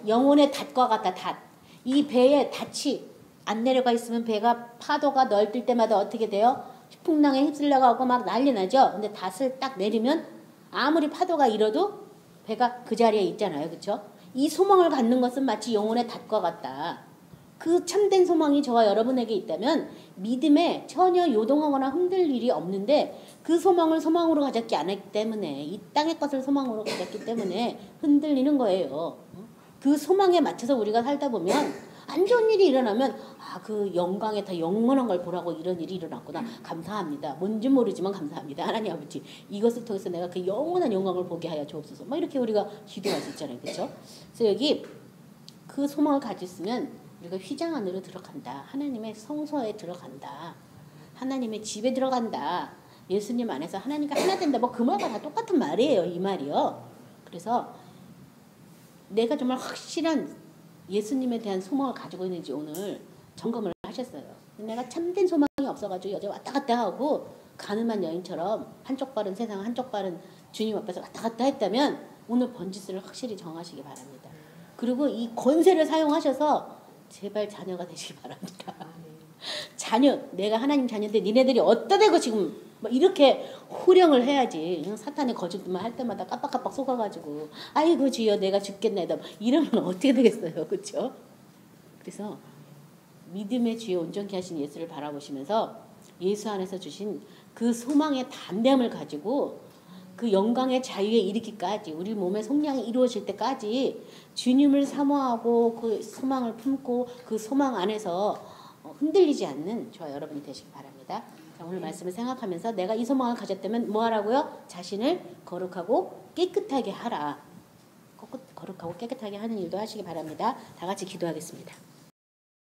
영혼의 닷과 같다. 닷. 이 배에 닷이 안 내려가 있으면 배가 파도가 널뛸 때마다 어떻게 돼요? 풍랑에 휩쓸려가고 막 난리 나죠. 근데 닷을 딱 내리면 아무리 파도가 일어도 배가 그 자리에 있잖아요. 그렇죠? 이 소망을 갖는 것은 마치 영혼의 닷과 같다. 그 참된 소망이 저와 여러분에게 있다면 믿음에 전혀 요동하거나 흔들 일이 없는데 그 소망을 소망으로 가졌기 않았기 때문에 이 땅의 것을 소망으로 가졌기 때문에 흔들리는 거예요. 그 소망에 맞춰서 우리가 살다 보면 안 좋은 일이 일어나면 그 영광에 더 영원한 걸 보라고 이런 일이 일어났구나. 감사합니다. 뭔지 모르지만 감사합니다. 하나님 아버지 이것을 통해서 내가 그 영원한 영광을 보게 하여 주옵소서. 막 이렇게 우리가 기도할 수 있잖아요. 그렇죠? 그래서 여기 그 소망을 가졌으면 우리가 휘장 안으로 들어간다. 하나님의 성소에 들어간다. 하나님의 집에 들어간다. 예수님 안에서 하나님과 하나 된다. 뭐 그 말과 다 똑같은 말이에요. 이 말이요. 그래서 내가 정말 확실한 예수님에 대한 소망을 가지고 있는지 오늘 점검을 하셨어요. 내가 참된 소망이 없어가지고 여자 왔다 갔다 하고 가늠한 여인처럼 한쪽 발은 세상 한쪽 발은 주님 앞에서 왔다 갔다 했다면 오늘 번지수를 확실히 정하시기 바랍니다. 그리고 이 권세를 사용하셔서 제발 자녀가 되시기 바랍니다. 자녀, 내가 하나님 자녀인데 니네들이 어디다 대고 지금 뭐 이렇게 호령을 해야지. 사탄의 거짓말 할 때마다 깜빡깜빡 속아가지고 아이고 주여 내가 죽겠나이다 이러면 어떻게 되겠어요, 그렇죠? 그래서 믿음의 주에 온전케 하신 예수를 바라보시면서 예수 안에서 주신 그 소망의 담대함을 가지고 그 영광의 자유에 이르기까지 우리 몸의 속량이 이루어질 때까지 주님을 사모하고 그 소망을 품고 그 소망 안에서 흔들리지 않는 저와 여러분이 되시기 바랍니다. 자, 오늘 말씀을 생각하면서 내가 이 소망을 가졌다면 뭐 하라고요? 자신을 거룩하고 깨끗하게 하라. 거룩하고 깨끗하게 하는 일도 하시기 바랍니다. 다 같이 기도하겠습니다.